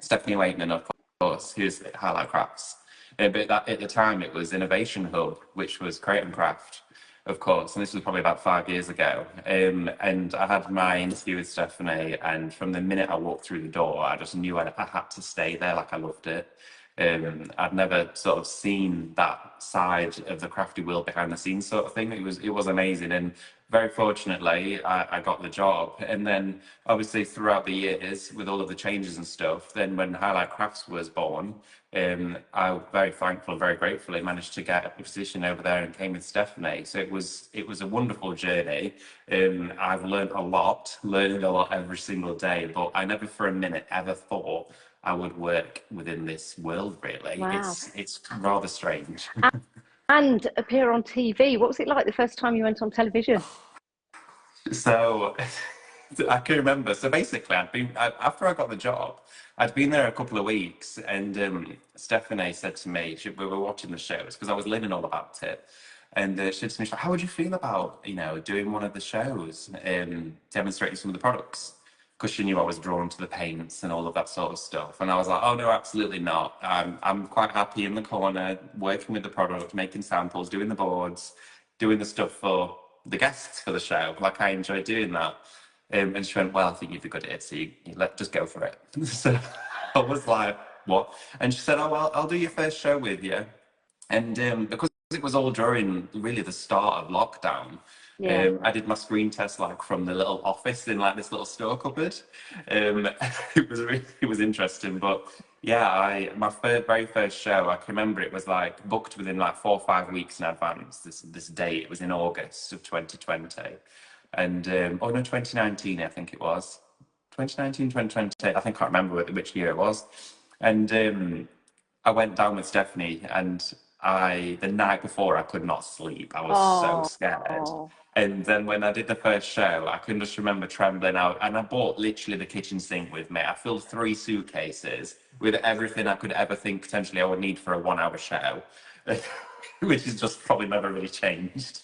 Waitman, of course, who's at Highlight Crafts. But at the time, it was Innovation Hub, which was Create and Craft, of course. And this was probably about 5 years ago. And I had my interview with Stephanie, and from the minute I walked through the door, I just knew I had to stay there. Like I loved it. I'd never sort of seen that side of the crafty world behind the scenes sort of thing. It was amazing, and very fortunately, I got the job. And then obviously throughout the years, with all of the changes and stuff, then when Highlight Crafts was born, I very thankful, very gratefully managed to get a position over there and came with Stephanie. So it was a wonderful journey. I've learned a lot, learning a lot every single day, but I never for a minute ever thought I would work within this world, really. wow. It's rather strange. And appear on TV. What was it like the first time you went on television? So I can remember. So basically, after I got the job, I'd been there a couple of weeks, and Stephanie said to me, we were watching the shows because I was learning all about it, and she said to me, she's like, "How would you feel about doing one of the shows, demonstrating some of the products?" Because she knew I was drawn to the paints and all of that sort of stuff, and I was like, "Oh no, absolutely not. I'm quite happy in the corner working with the product, making samples, doing the boards, doing the stuff for the guests for the show. Like I enjoy doing that." And she went, "Well, I think you'd be good at it, so you just go for it." So I was like, "What?" And she said, "Oh, well, I'll do your first show with you." And because it was all during really the start of lockdown, Yeah. I did my screen test like from the little office in like this little store cupboard. Um, it was interesting, but yeah, my very first show, I can remember it was like booked within like 4 or 5 weeks in advance. This date, it was in August of 2020, and oh no, 2019, I think it was 2019, 2020. I think I can't remember which year it was, and I went down with Stephanie, and the night before I could not sleep. I was so Oh, scared. oh, And then when I did the first show, I can just remember trembling out. And I bought literally the kitchen sink with me. I filled 3 suitcases with everything I could ever think potentially I would need for a 1 hour show. Which has just probably never really changed.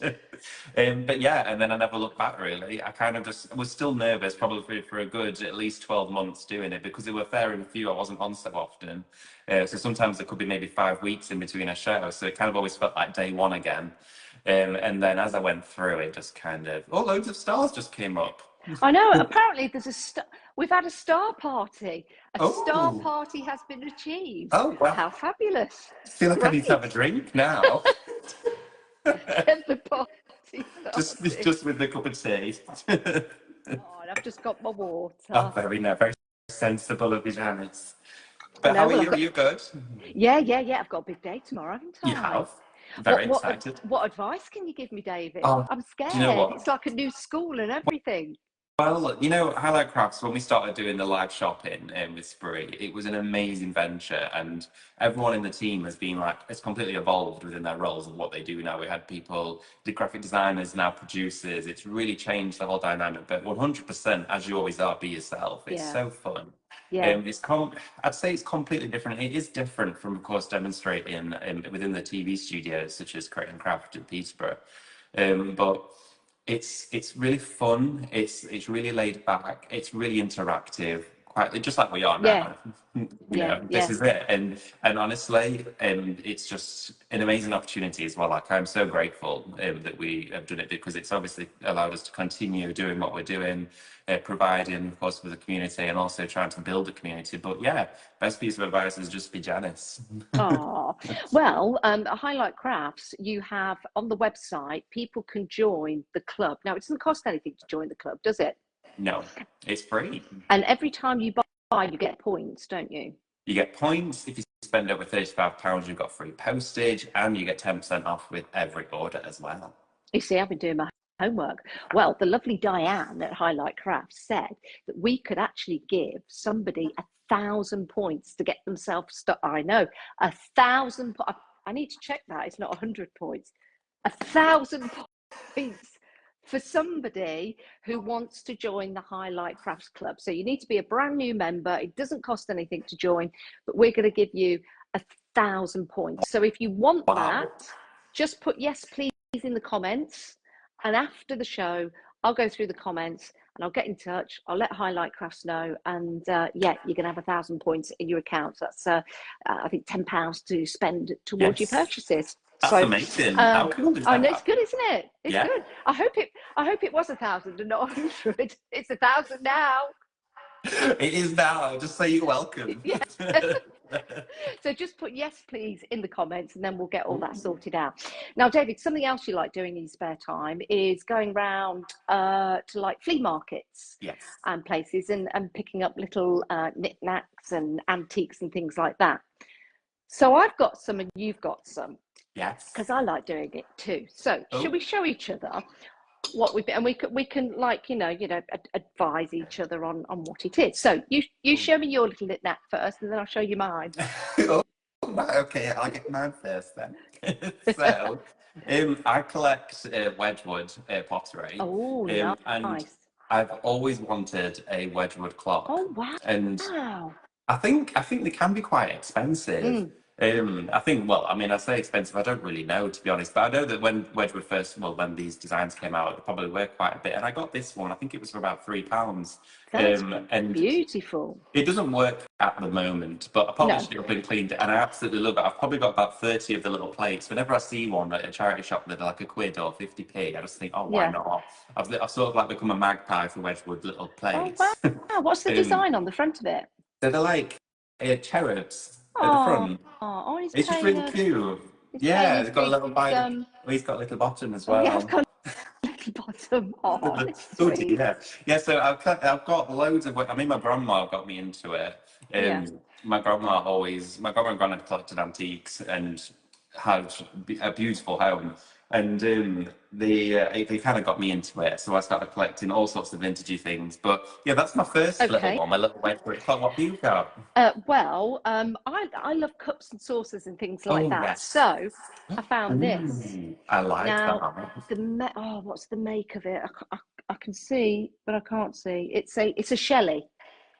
But yeah, and then I never looked back really. I kind of just was still nervous, probably for a good at least 12 months doing it because there were fair and few I wasn't on so often. So sometimes it could be maybe 5 weeks in between a show. So it kind of always felt like day one again. And then as I went through, it just kind of, oh, loads of stars just came up. I know. Apparently, there's a star. We've had a star party. A star Oh, party has been achieved. oh, well, How fabulous! I feel like I need to have Great. a drink now. Get the party just, started. just with a cup of tea. Oh, and I've just got my Oh, water. very nice, very sensible of you, Janice. I But how know. are Well, you? Are you good? yeah. I've got a big day tomorrow, haven't You I? have. Very excited. What advice can you give me, David? Oh, I'm do you know scared. what? It's like a new school and everything. Well, Highlight Crafts, when we started doing the live shopping with Spree, it was an amazing venture. And everyone in the team has been like, it's completely evolved within their roles of what they do now. We had people, the graphic designers, now producers. It's really changed the whole dynamic. But 100%, as you always are, be yourself. It's Yeah, so fun. yeah, I'd say it's completely different. It is different from, of course, demonstrating within the TV studios, such as Create and Craft in Peterborough. But It's really fun. It's really laid back. It's really interactive. Quite just like we are Yeah, now. yeah, This yeah. is it. And honestly, it's just an amazing opportunity as well. Like I'm so grateful that we have done it because it's obviously allowed us to continue doing what we're doing, providing, of course, for the community and also trying to build a community. But yeah, best piece of advice is just be Janice. Oh, well, Highlight Crafts, you have on the website, people can join the club. Now, it doesn't cost anything to join the club, does it? No, it's free. And every time you buy, you get points, don't you? You get points if you spend over £35. You've got free postage, and you get 10% off with every order as well. You see, I've been doing my homework. Well, the lovely Diane at Highlight Crafts said that we could actually give somebody 1,000 points to get themselves stuck. I know, 1,000. I need to check that. It's not 100 points. 1,000 points for somebody who wants to join the Highlight Crafts Club. So you need to be a brand new member. It doesn't cost anything to join, but we're going to give you 1,000 points. So if you want that, just put yes, please in the comments. And after the show, I'll go through the comments and I'll get in touch. I'll let Highlight Crafts know. And yeah, you're going to have 1,000 points in your account. So that's, I think, £10 to spend towards your purchases. That's amazing. How cool is that? I know, it's good, isn't it? It's good. I hope it was 1,000 and not 100. It's 1,000 now. It is now. Just say you're welcome. Yeah. So just put yes, please in the comments, and then we'll get all that sorted out. Now, David, something else you like doing in your spare time is going around to like flea markets and places and picking up little knickknacks and antiques and things like that. So I've got some and you've got some. Yes. Because I like doing it too. So should we show each other what we've been, and we can like, you know, advise each other on what it is. So you show me your little knick-knack first, and then I'll show you mine. Okay, I'll get mine first then. So, I collect Wedgwood pottery. Oh, nice. And I've always wanted a Wedgwood clock. Oh, wow. And I think they can be quite expensive. I think, well, I mean, I say expensive, I don't really know, to be honest, but I know that when Wedgwood when these designs came out, they probably were quite a bit, and I got this one, I think it was for about £3. That's beautiful. It doesn't work at the moment, but I polished it up and cleaned it, and I absolutely love it. I've probably got about 30 of the little plates. Whenever I see one at a charity shop that are like £1 or 50p, I just think, oh, why not? I've sort of like become a magpie for Wedgwood little plates. Oh, wow. What's the design on the front of it? So they're like cherubs at the front. Oh, it's just really cute. Yeah, it's got a little bottom. He's got a little bottom as well. Yeah, I've got a little bottom. Oh, yeah. So I've got loads of. I mean, my grandma got me into it. My grandma and granddad collected antiques and had a beautiful home. And they kind of got me into it, so I started collecting all sorts of vintagey things. But yeah, that's my first little one, my little Wedgwood clock. What have you got? Well, I love cups and saucers and things like that. Yes. So I found this. I like that. What's the make of it? I can see, but I can't see. It's a Shelley.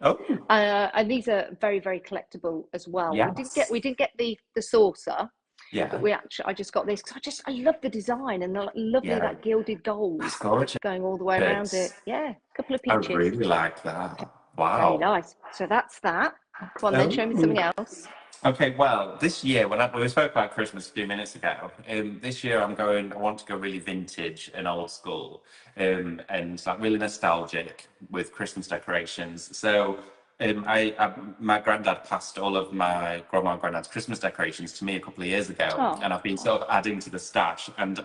Oh. And these are very, very collectible as well. Yes. We didn't get the saucer. Yeah. But I just got this because I love the design and the lovely that gilded gold going all the way around it. Yeah, a couple of peaches. I really like that. Wow. Very nice. So that's that. Come on, then show me something else. Okay, well, this year when we spoke about Christmas a few minutes ago, this year I want to go really vintage and old school, and like really nostalgic with Christmas decorations. So. My granddad passed all of my grandma and granddad's Christmas decorations to me a couple of years ago, and I've been sort of adding to the stash. And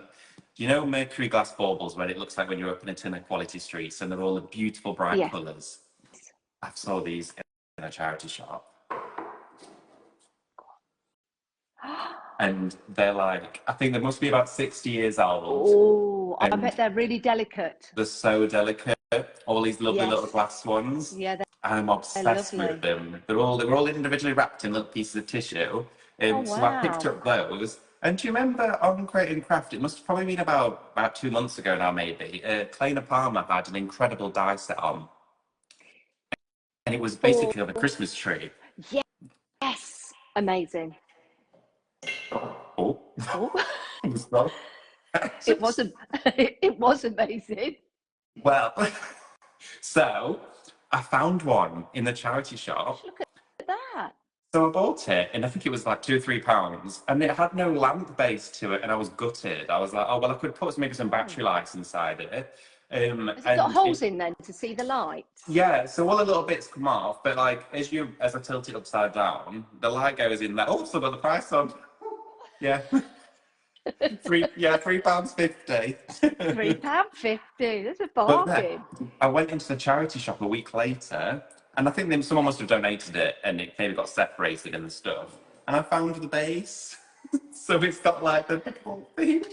you know, mercury glass baubles, when it looks like when you open it in a Quality Streets, and they're all the beautiful bright colours. I've saw these in a charity shop, and they're like, I think they must be about 60 years old. Oh, I bet they're really delicate. They're so delicate. All these lovely little glass ones. Yeah. I'm obsessed with them. They were all individually wrapped in little pieces of tissue. So I picked up those. And do you remember on Create and Craft, it must have probably been about 2 months ago now, maybe, Kleina Palmer had an incredible die set on. And it was basically of a Christmas tree. Yes. Amazing. Oh. It wasn't. It was amazing. Well, so I found one in the charity Gosh, shop. look at that. So I bought it, and I think it was like £2 or £3, and it had no lamp base to it, and I was gutted. I was like, oh well, I could put maybe some battery lights inside it. Has it got holes in then to see the lights? Yeah, so all the little bits come off, but like as I tilt it upside down, the light goes in there. Oh, so got the price on. Yeah. £3.50. £3.50. That's a But then bargain. I went into the charity shop a week later, and I think then someone must have donated it, and it maybe got separated in the stuff. And I found the base, so it's got like the whole thing.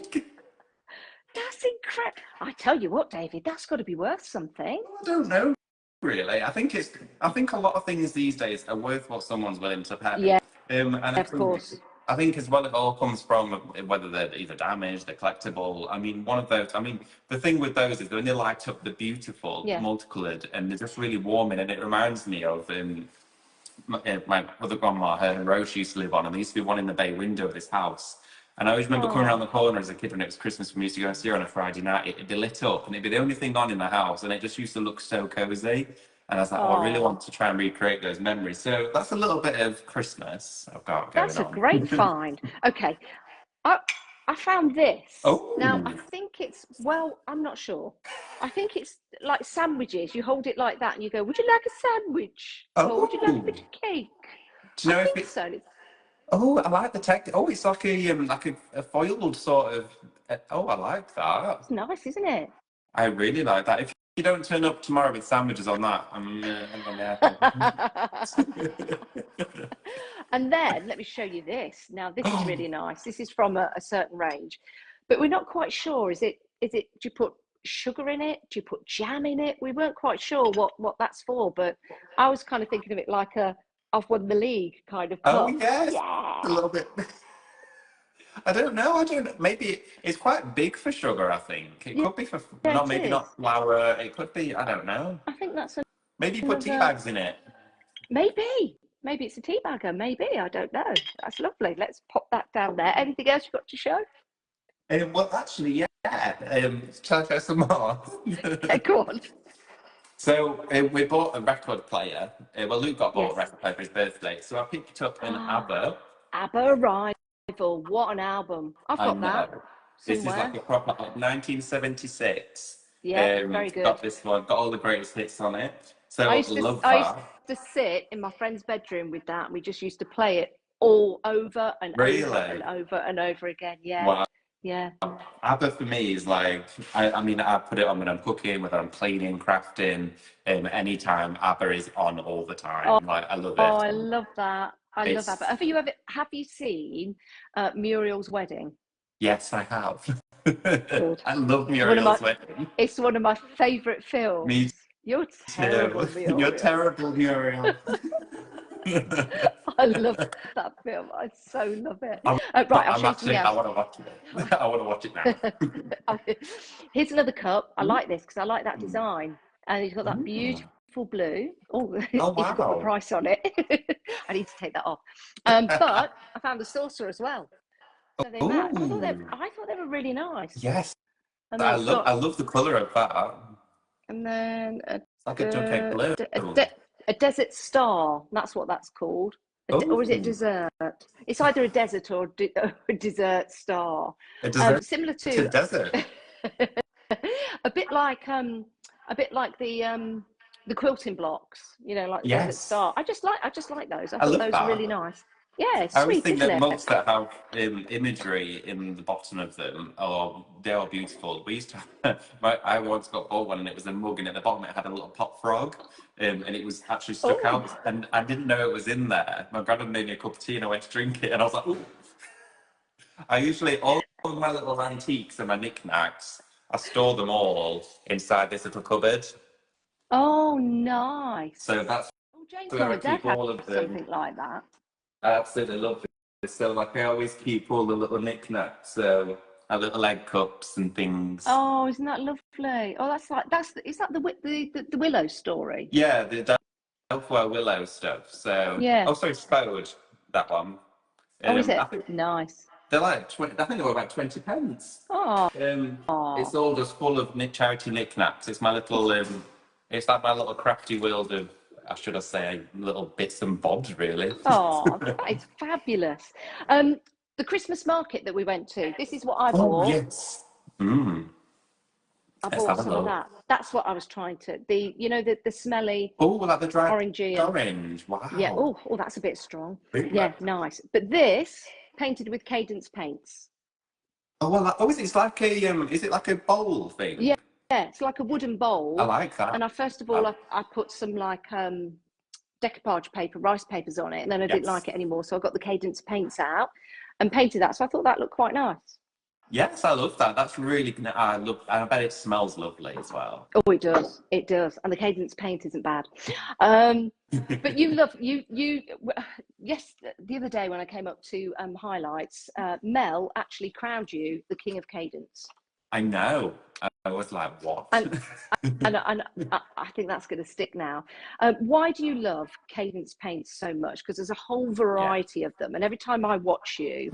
That's incredible. I tell you what, David, that's got to be worth something. I don't know, really. I think a lot of things these days are worth what someone's willing to pay. Yeah, And of course. I think as well, it all comes from whether they're either damaged, they're collectible. I mean, one of those. I mean, the thing with those is when they light up, they're beautiful, multicolored, and they're just really warming. And it reminds me of my other grandma, her road she used to live on, and there used to be one in the bay window of this house. And I always remember coming around the corner as a kid when it was Christmas. We used to go and see her on a Friday night. It'd be lit up, and it'd be the only thing on in the house, and it just used to look so cozy. And I was like, oh, I really want to try and recreate those memories. So that's a little bit of Christmas I've got going on. That's a great find. Okay, I found this. Oh. Now, I think it's, well, I'm not sure. I think it's like sandwiches. You hold it like that and you go, would you like a sandwich? Or would you like a bit of cake? Do you know if it's so? Oh, I like the tech. Oh, it's like a foiled sort of. Oh, I like that. It's nice, isn't it? I really like that. If you don't turn up tomorrow with sandwiches on that, I'm gonna And then let me show you this. Now, this is really nice. This is from a certain range, but we're not quite sure. Is it? Do you put sugar in it? Do you put jam in it? We weren't quite sure what that's for, but I was kind of thinking of it like I've won the league kind of cup. Oh yes, a little bit. I don't know. Maybe it's quite big for sugar. I think it could be for not flour. It could be. I don't know. I think that's maybe you put tea bags in it. Maybe it's a tea bagger. Maybe, I don't know. That's lovely. Let's pop that down there. Anything else you've got to show? Well, actually, yeah. Shall I show some more? Okay, go on. So we bought a record player. Well, Luke got bought a record player for his birthday. So I picked up an ABBA. ABBA Arrival. What an album. I've got that. This is like a proper 1976. Yeah, very good. Got this one. Got all the greatest hits on it. So I used to sit in my friend's bedroom with that. And we just used to play it all over and over and over and over again. Yeah. Wow. Yeah. ABBA for me is like, I mean, I put it on when I'm cooking, whether I'm cleaning, crafting, anytime. ABBA is on all the time. Oh, like, I love it. Oh, I love that. I love ABBA. Have you seen Muriel's Wedding? Yes, I have. I love Muriel's Wedding. It's one of my favourite films. Me You're terrible, Muriel. You're terrible, Muriel. I love that film. I so love it. I want to watch it. I want to watch it now. Here's another cup. I like this because I like that design. And it's got that beautiful blue. Oh, wow. It's got the price on it. I need to take that off. But I found the saucer as well. So they match. I thought they were really nice. Yes. And I love the colour of that. And then it's like a junk blue. A desert star. That's what that's called. Or is it dessert? It's either a desert or a dessert star. A dessert similar to desert. a bit like the quilting blocks. You know, like the desert star. I just like those. I thought those were really nice. Yeah, it's sweet, I always think that mugs that have imagery in the bottom of them, they are beautiful. We used to I once got bought one, and it was a mug, and at the bottom it had a little pot frog, and it was actually stuck out, and I didn't know it was in there. My granddad made me a cup of tea, and I went to drink it, and I was like, ooh. I usually, all of my little antiques and my knickknacks, I store them all inside this little cupboard. Oh, nice. So that's where I keep all of them. Something like that. I absolutely love it. So, like, I always keep all the little knickknacks, so our little egg cups and things. Oh, isn't that lovely? Oh, is that the Willow story? Yeah, the Delphware Willow stuff. So, yeah. Oh, sorry, Spode, that one. Is it? Nice. They're like 20, I think they were about 20p. Oh, It's all just full of charity knickknacks. It's my little, it's like my little crafty world of, should I say, little bits and bobs, really. oh, that is fabulous. The Christmas market that we went to, this is what I Oh, bought. yes. Mm. I Let's bought have a some of look. that. That's what I was trying to, the smelly Oh, like the dried orangey and, orange. yeah. Wow. Oh, that's a bit strong. Really? Yeah, nice. But this, painted with Cadence paints. Oh, well, it's like a, is it like a bowl Yeah, thing? yeah, it's like a wooden I bowl. like that. And I first of all, Oh, I put some like decoupage paper, rice papers on it, and then I didn't yes. like it anymore. So I got the Cadence paints out and painted that. So I thought that looked quite nice. Yes, I love that. That's really, I bet it smells lovely as well. Oh, it does. It does. And the Cadence paint isn't bad. But yes, the other day when I came up to highlights, Mel actually crowned you the King of Cadence. I know. I was like, what? And I think that's going to stick now. Why do you love Cadence paints so much? Because there's a whole Yeah. variety of them. And every time I watch you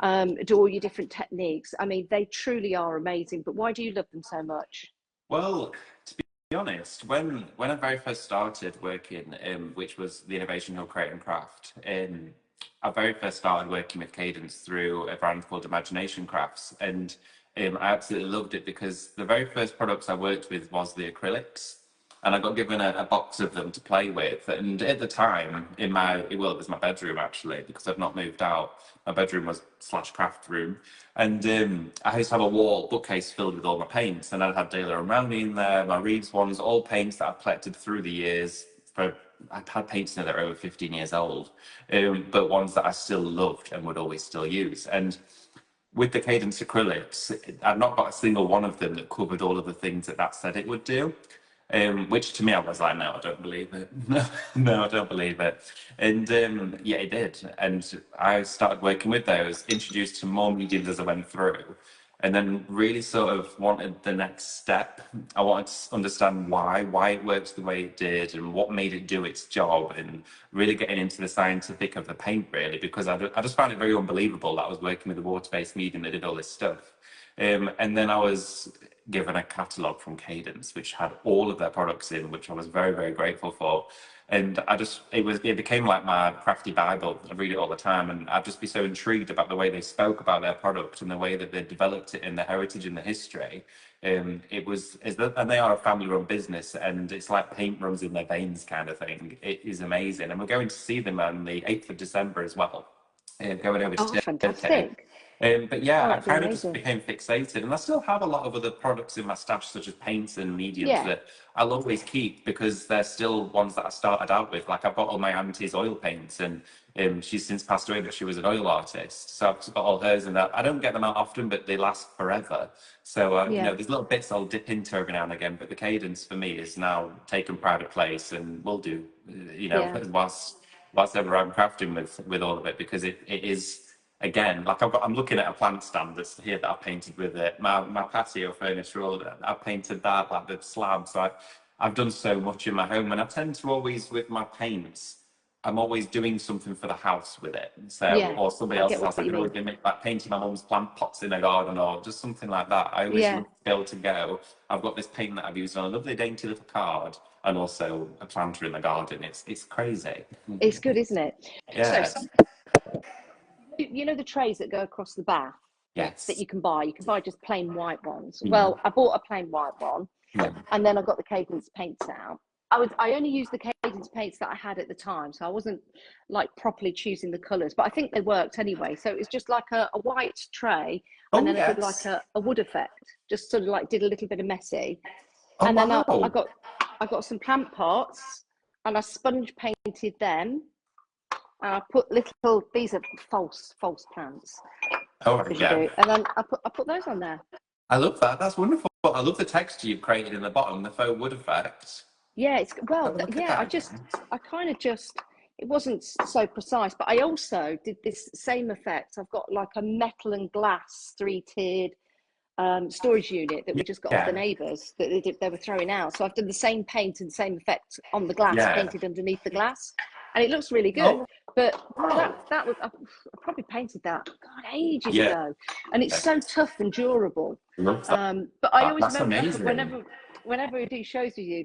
do all your different techniques, I mean, they truly are amazing. But why do you love them so much? Well, to be honest, when I very first started working, which was the Innovation Hub Create and Craft, I very first started working with Cadence through a brand called Imagination Crafts, and I absolutely loved it because the very first products I worked with was the acrylics, and I got given a box of them to play with. And at the time, it was my bedroom actually, because I've not moved out. My bedroom was / craft room, and I used to have a wall bookcase filled with all my paints, and I'd had Daler and Rowney in there, my Reeves ones, all paints that I've collected through the years. I've had paints in there that are over 15 years old, but ones that I still loved and would always still use. And with the Cadence acrylics, I've not got a single one of them that covered all of the things that said it would do. Which to me, I was like, no, I don't believe it. No, I don't believe it. And yeah, it did. And I started working with those, introduced to more mediums as I went through, and then really sort of wanted the next step. I wanted to understand why it works the way it did and what made it do its job, and really getting into the scientific of the paint, really, because I just found it very unbelievable that I was working with a water-based medium that did all this stuff. And then I was given a catalogue from Cadence, which had all of their products in, which I was very, very grateful for. And it became like my crafty Bible. I read it all the time, and I'd just be so intrigued about the way they spoke about their product and the way that they developed it and the heritage and the history. And they are a family-run business, and it's like paint runs in their veins kind of thing. It is amazing, and we're going to see them on the 8th of December as well. Going over Oh, to Turkey. fantastic. But yeah, Oh, I that'd be kind of just amazing. became fixated, and I still have a lot of other products in my stash, such as paints and mediums Yeah. that I'll always keep because they're still ones that I started out with. Like I've got all my auntie's oil paints, and she's since passed away, but she was an oil artist, so I've got all hers, and I don't get them out often, but they last forever. So Yeah. there's little bits I'll dip into every now and again, but the Cadence for me is now taken pride of place, and will do, Yeah. whilst ever I'm crafting with all of it, because it is. Again, like I'm looking at a plant stand that's here that I painted with it. My patio furniture, all of that, I painted that, like the slabs. I've done so much in my home, and I tend to always, with my paints, I'm always doing something for the house with it. So, Yeah. or somebody I get else's house. what I you could always mean. be like painting my mum's plant pots in a garden, or just something like that. I always Yeah. love to be able to go. I've got this paint that I've used on a lovely dainty little card, and also a planter in the garden. It's crazy. It's good, isn't it? So, Yeah. the trays that go across the bath that Yes. you can buy. You can buy just plain white ones. Mm. Well, I bought a plain white one, Yeah. and then I got the Cadence paints out. I only used the Cadence paints that I had at the time, so I wasn't like properly choosing the colours, but I think they worked anyway. So it was just like a white tray, and Oh then I did like yes. a wood effect, just sort of like did a little bit of messy. Oh And then I wow. got some plant pots, and I sponge painted them. And I put these are false plants, Oh as you yeah. do, and then I put those on there. I love that. That's wonderful. I love the texture you've created in the bottom, the faux wood effect. Yeah, Have a look at that again. I kind of just, it wasn't so precise, but I also did this same effect. I've got like a metal and glass 3-tiered storage unit that we just got off the Yeah. neighbours that they were throwing out. So I've done the same paint and same effect on the glass, Yeah. painted underneath the glass. and it looks really good. Oh, But wow. that was I probably painted that God ages Yeah, ago, and it's so tough and durable. love But I that. always That's remember amazing. whenever we do shows with you,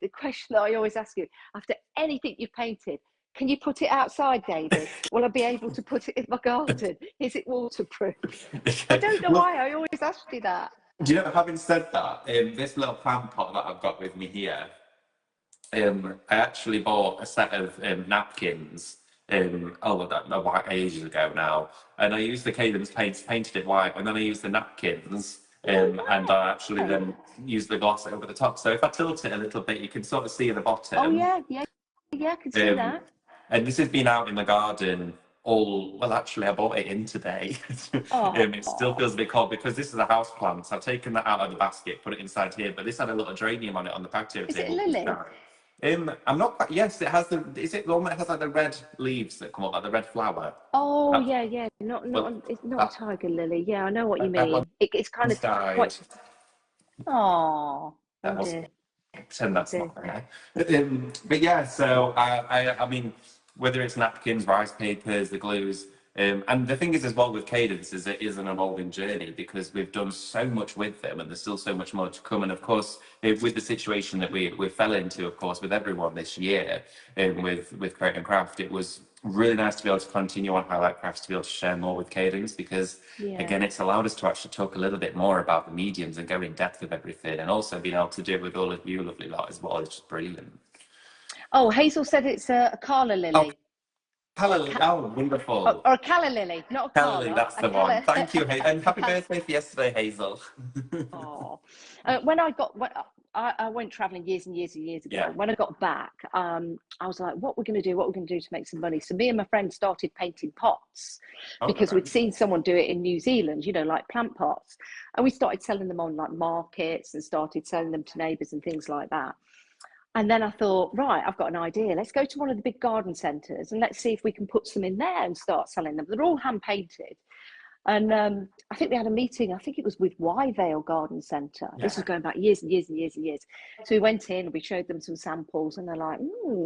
the question that I always ask you after anything you've painted. Can you put it outside, David? Will I be able to put it in my garden? Is it waterproof? I don't know Well, why I always ask you that. do you know, having said that, this little plant pot that I've got with me here, I actually bought a set of napkins white ages ago now, and I used the Cadence paints, painted it white, and then I used the napkins, No and I actually way. then used the gloss over the top. So if I tilt it a little bit, you can sort of see the Oh bottom. yeah, yeah, yeah. I can see Um, that. and this has been out in the garden all, well, actually, I bought it in today. It still Oh, feels a bit cold because this is a house plant. So I've taken that out of the basket, put it inside here, but this had a little geranium on it on the patio is it a table. lily? I'm not quite, yes, it has is it the one that has like the red leaves that come up, like the red flower? Oh That, yeah, yeah. well, It's not a that, tiger lily. Yeah, I know what you that one mean. It's kind of died. quite. Oh, That oh was dear, pretend oh that's dear. not there. But yeah, so I mean, whether it's napkins, rice papers, the glues, and the thing is as well with Cadence is it is an evolving journey because we've done so much with them, and there's still so much more to come. And of course, with the situation that we fell into, of course, with everyone this year, with Create and Craft, it was really nice to be able to continue on Highlight Crafts to be able to share more with Cadence because Yeah. again, it's allowed us to actually talk a little bit more about the mediums and go in depth with everything, and also being able to do it with all of you lovely lot as well is just brilliant. Oh, Hazel said it's a Carla Oh, lily or a Calla, oh, wonderful. or a Calla lily, not a Calla, Carla. that's A the one. Calla, Thank you, and a happy Calla. birthday for yesterday, Hazel. Oh, when I went traveling years and years and years ago. Yeah. When I got back, I was like, "What we're going to do? What we're going to do to make some money?" So me and my friend started painting pots Oh, because we'd nice. seen someone do it in New Zealand, like plant pots, and we started selling them on like markets and started selling them to neighbours and things like that. And then I thought, right, I've got an idea. Let's go to one of the big garden centres and let's see if we can put some in there and start selling them. They're all hand painted. And I think they had a meeting, I think it was with Wyvale Garden Centre. This was Yeah. going back years and years and years and years. So we went in, we showed them some samples, and they're like,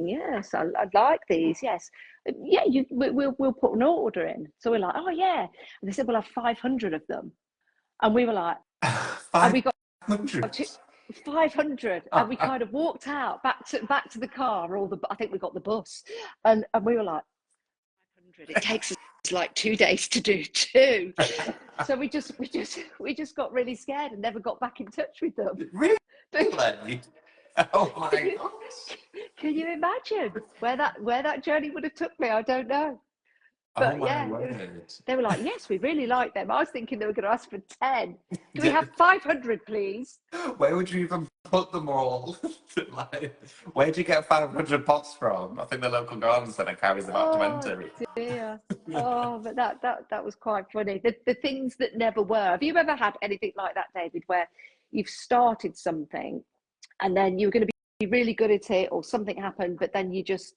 yes, I'd like these, yes. Yeah, we'll put an order in. So we're like, oh, yeah. And they said, we'll have 500 of them. And we were like, and we got 500. to 500, and we Ah, kind of walked out back to the car, or I think we got the bus, and we were like, 500. It takes us like 2 days to do two. So we just got really scared and never got back in touch with them. really? But Oh can my you gosh. can you imagine where that journey would have took me? I don't know. Oh But my yeah, word. they were like, yes, we really like them. I was thinking they were going to ask for 10. Can we have 500, please? Where would you even put them all? Like, where'd you get 500 pots from? I think the local garden centre carries about Oh 20. dear. Oh, but that was quite funny. The things that never were. Have you ever had anything like that, David, where you've started something and then you were going to be really good at it, or something happened, but then you didn't,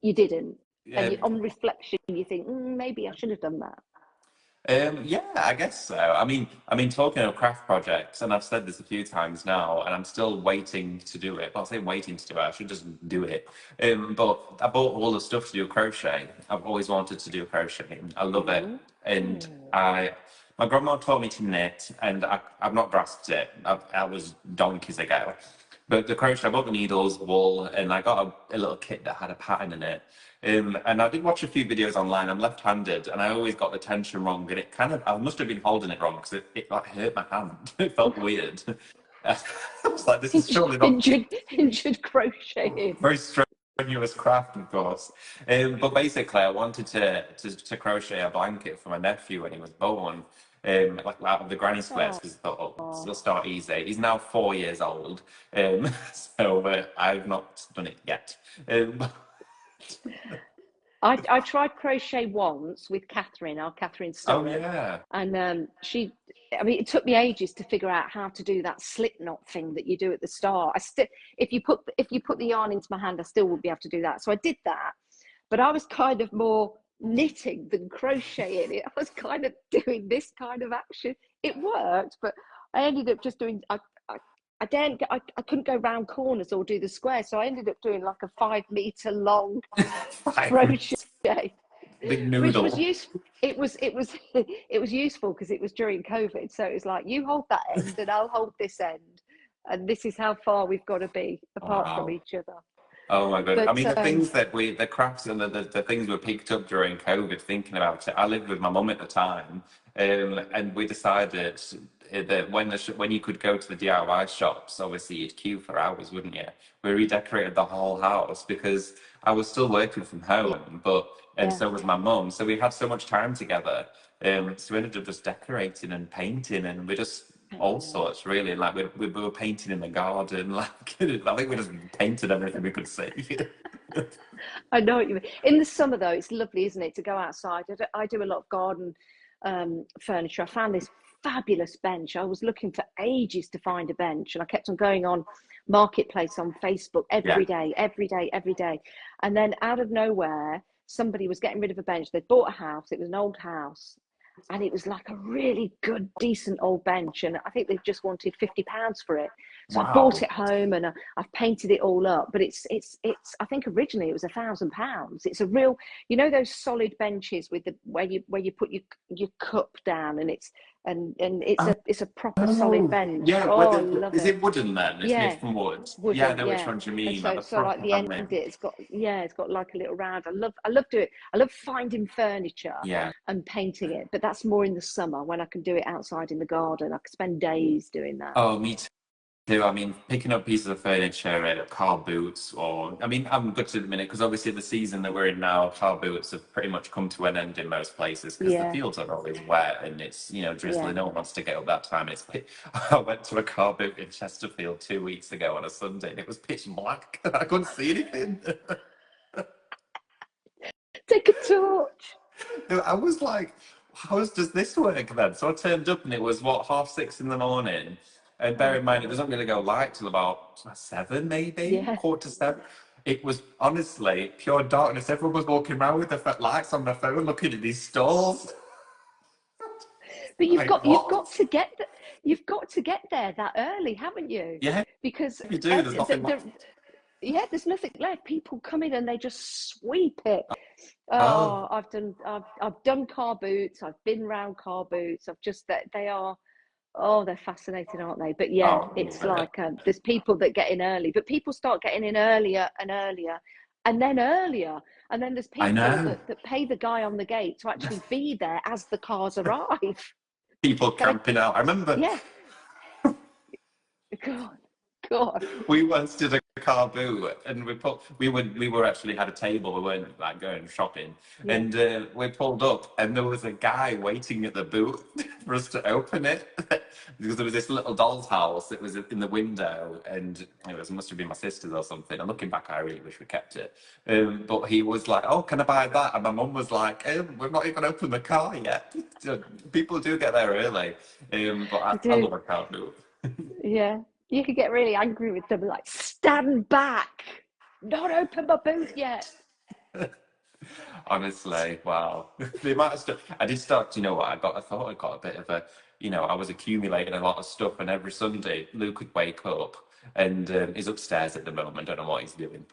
and Yeah, on reflection you think, maybe I should have done that. yeah, I guess so. I mean, talking of craft projects, and I've said this a few times now, and I'm still waiting to do it. Well, I say waiting to do it. I should just do it. But I bought all the stuff to do crochet. I've always wanted to do crocheting. I love it, Ooh. and my grandma taught me to knit, and I've not grasped it. I was donkeys ago. But the crochet, I bought the needles, wool, and I got a little kit that had a pattern in it. And I did watch a few videos online. I'm left-handed, and I always got the tension wrong. And it kind of, I must have been holding it wrong because it like hurt my hand. It felt weird. I was like, this is surely not Injured crocheting. very strenuous craft, of course. But basically, I wanted to crochet a blanket for my nephew when he was born. Like out of the granny squares because I thought, oh, it'll start easy. He's now 4 years old, so I've not done it yet. I tried crochet once with Catherine, our Catherine Oh Sturrock, yeah. and I mean, it took me ages to figure out how to do that slip knot thing that you do at the start. If you put the yarn into my hand, I still would be able to do that. So I did that, but I was kind of more knitting than crocheting. I was kind of doing this kind of action. It worked, but I ended up just doing. I couldn't go round corners or do the square, so I ended up doing like a 5 meter long crochet, big which was noodle. useful. It was useful because it was during COVID, so it was like you hold that end and I'll hold this end, and this is how far we've got to be apart from Wow. each other. Oh my god! I But mean, the crafts and the things we picked up during COVID. Thinking about it, I lived with my mum at the time, and we decided that when you could go to the DIY shops, obviously you'd queue for hours, wouldn't you? We redecorated the whole house because I was still working from yeah, home, and yeah. so was my mum. So we had so much time together. So we ended up just decorating and painting, and we just all sorts really. Like we were painting in the garden. Like I think we just painted everything we could see. I know what you mean. In the summer, though, it's lovely, isn't it, to go outside? I do a lot of garden furniture. I found this fabulous bench. I was looking for ages to find a bench, and I kept on going on Marketplace on Facebook Yeah. every day, every day, every day. And then out of nowhere, somebody was getting rid of a bench. They'd bought a house. It was an old house. And it was like a really good, decent old bench. And I think they just wanted £50 for it. So I bought Wow. it home and I've painted it all up. But it's I think originally it was £1,000. It's a real, you know, those solid benches with the where you put your cup down, and it's a proper solid Oh, bench. yeah. Oh, I love Is it. it wooden then? It's made Yeah, from wood. Yeah, I wooden, know which yeah. ones you And mean. Like so the so like proper the end handmade. it's got like a little round. I love doing it. I love finding furniture Yeah. and painting it, but that's more in the summer when I can do it outside in the garden. I could spend days doing that. Oh, me too. I mean, picking up pieces of furniture, car boots, or I mean, I'm good to the minute because obviously the season that we're in now, car boots have pretty much come to an end in most places because the Yeah, fields are always wet and it's yeah. drizzling. No one wants to get up that time. I went to a car boot in Chesterfield 2 weeks ago on a Sunday and it was pitch black. I couldn't see anything. Take a torch. I was like, how does this work then? So I turned up and it was what, 6:30 in the morning. And bear in mind, it doesn't really go light till about 7, maybe Yeah, 6:45. It was honestly pure darkness. Everyone was walking around with their lights on their phone, looking at these stalls. but Like what? you've got to get there that early, haven't you? Yeah, Because you do. There's nothing like. yeah, there's nothing left. People come in and they just sweep it. Oh, Oh, I've done car boots. I've been round car boots. I've just that they are. Oh, they're fascinating, aren't they? But yeah, oh, it's yeah. like there's people that get in early, but people start getting in earlier and earlier, and then earlier, and then there's I people know. that pay the guy on the gate to actually be there as the cars arrive. People But camping out. I remember. yeah, God, God, We once did a car boot, and we were actually had a table. We weren't like going shopping, yeah. and we pulled up, and there was a guy waiting at the boot for us to open it because there was this little doll's house that was in the window, and it must have been my sister's or something. And looking back, I really wish we kept it. But he was like, "Oh, can I buy that?" And my mum was like, "We've not even opened the car yet." So people do get there early, but They I do. love a car boot. Yeah, you could get really angry with them, like stand back, not open my boot yet. Honestly, wow. The amount of stuff I did start, you know what, I thought I got a bit of a, I was accumulating a lot of stuff, and every Sunday Luke would wake up and he's upstairs at the moment, don't know what he's doing.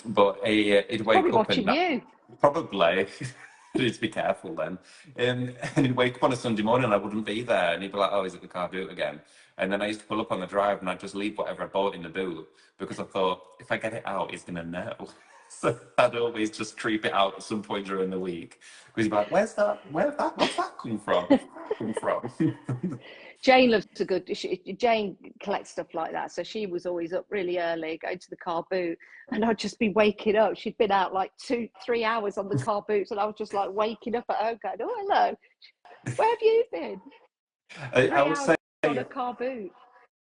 But he'd He's wake probably up and watching you. probably need to be careful then. And he'd wake up on a Sunday morning and I wouldn't be there, and he'd be like, "Oh, he's at the car boot again." And then I used to pull up on the drive and I'd just leave whatever I bought in the boot because I thought if I get it out, he's gonna know. So I'd always just creep it out at some point during the week because he'd be like, "Where's that? Where's that? What's that come from? Come from?" Jane loves a good. Jane collects stuff like that, so she was always up really early, going to the car boot, and I'd just be waking up. She'd been out like 2-3 hours on the car boots, and I was just like waking up at home, going, "Oh, hello, where have you been? I three would hours say. on a car boot."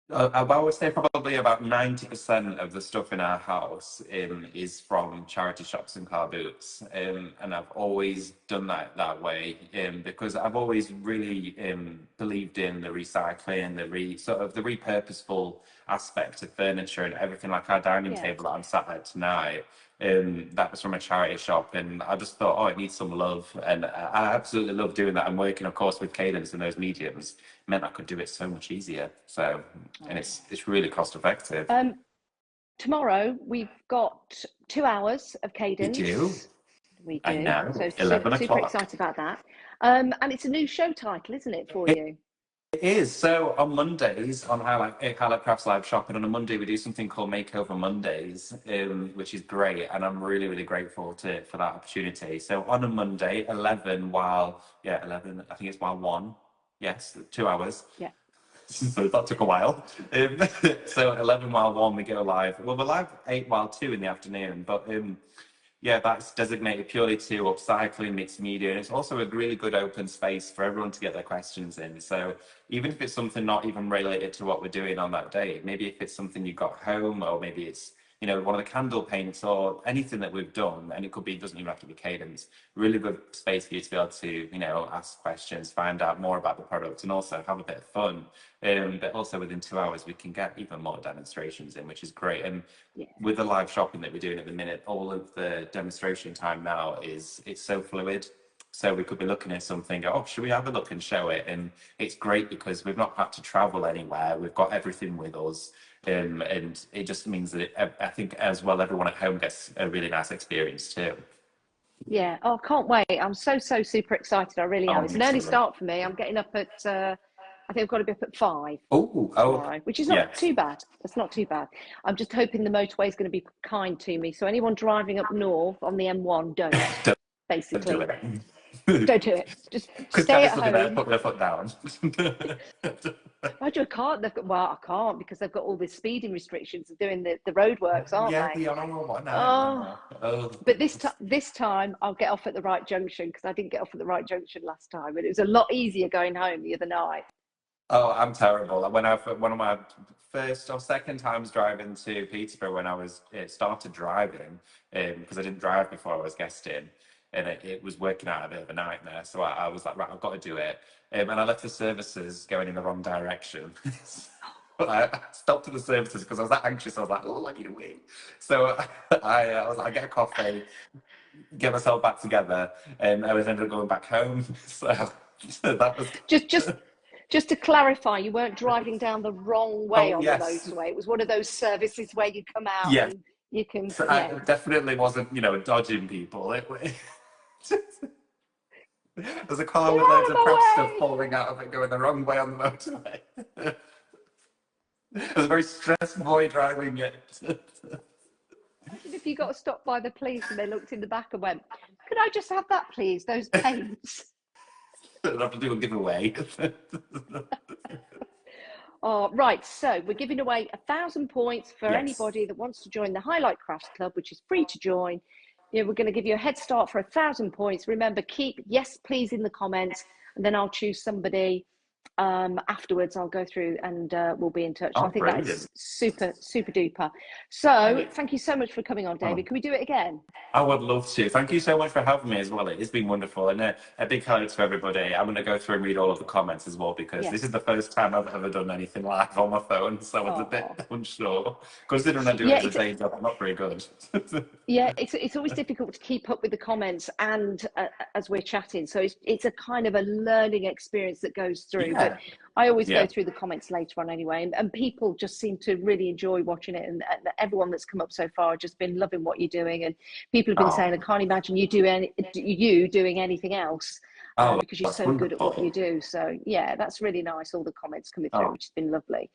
I would say probably about 90% of the stuff in our house is from charity shops and car boots. And I've always done that way because I've always really believed in the recycling, the repurposeful aspect of furniture and everything, like our dining table that I'm sat at tonight. That was from a charity shop, and I just thought, oh, it needs some love, and I absolutely love doing that. I'm working, of course, with Cadence and those mediums meant I could do it so much easier. So, and it's really cost effective. Tomorrow we've got 2 hours of Cadence. We do. I know. So 11 o'clock. Super excited about that. And it's a new show title, isn't it, for you? It is. So on Mondays, on Highlight Crafts Live Shopping, on a Monday, we do something called Makeover Mondays, which is great. And I'm really, really grateful for that opportunity. So on a Monday, 11, I think it's while 1. Yes, 2 hours. Yeah. So that took a while. So 11 while 1, we go live. Well, we're live 8 while 2 in the afternoon. But yeah, that's designated purely to upcycling, mixed media, and it's also a really good open space for everyone to get their questions in. So even if it's something not even related to what we're doing on that day, maybe if it's something you got home, or maybe it's, you know, one of the candle paints or anything that we've done, and it could be, it doesn't even have to be Cadence, really good space for you to be able to, you know, ask questions, find out more about the product, and also have a bit of fun. But also within 2 hours, we can get even more demonstrations in, which is great. And with the live shopping that we're doing at the minute, all of the demonstration time now it's so fluid. So we could be looking at something, oh, should we have a look and show it? And it's great because we've not had to travel anywhere. We've got everything with us. And it just means that I think as well, everyone at home gets a really nice experience too. Yeah. Oh, can't wait. I'm so super excited. I really am. It's an early start for me. I'm getting up at, I think I've got to be up at 5 tomorrow, which is not too bad. It's not too bad. I'm just hoping the motorway is going to be kind to me. So anyone driving up north on the M1, don't. Basically. Don't do it. Just stay at home. There, put their foot down. I can't. I can't because they've got all the speeding restrictions of doing the roadworks, aren't they? Yeah, the honourable one. Oh. But this time I'll get off at the right junction, because I didn't get off at the right junction last time, and it was a lot easier going home the other night. Oh, I'm terrible. One of my first or second times driving to Peterborough when I was started driving, because I didn't drive before I was guesting, and it was working out a bit of a nightmare. So I was like, right, I've got to do it. And I left the services going in the wrong direction. I stopped at the services because I was that anxious. I was like, oh, I need a wee. So I was like, I get a coffee, get myself back together, and I ended up going back home. So that was Just to clarify, you weren't driving down the wrong way on the motorway. It was one of those services where you come out and you can. So I definitely wasn't, dodging people. There's a car with loads of prep stuff falling out of it going the wrong way on the motorway. I was a very stressed boy driving it. Imagine if you got stopped by the police and they looked in the back and went, "Could I just have that, please? Those paints." I'd have to do a giveaway. Oh, right. So we're giving away 1,000 points for anybody that wants to join the Highlight Crafts Club, which is free to join. We're going to give you a head start for 1,000 points. Remember, keep yes, please in the comments, and then I'll choose somebody afterwards. I'll go through and we'll be in touch. I think that's super duper. So thank you so much for coming on, David. Can we do it again? I would love to. Thank you so much for having me as well. It's been wonderful, and a big hello to everybody. I'm going to go through and read all of the comments as well, because this is the first time I've ever done anything live on my phone, so I was a bit unsure. Considering I do it as a day job, I'm not very good. It's always difficult to keep up with the comments and as we're chatting, so it's a kind of a learning experience that goes through. But I always go through the comments later on anyway, and people just seem to really enjoy watching it, and everyone that's come up so far has just been loving what you're doing, and people have been saying, I can't imagine you doing anything else because you're so good at what you do. So that's really nice, all the comments coming through, which has been lovely.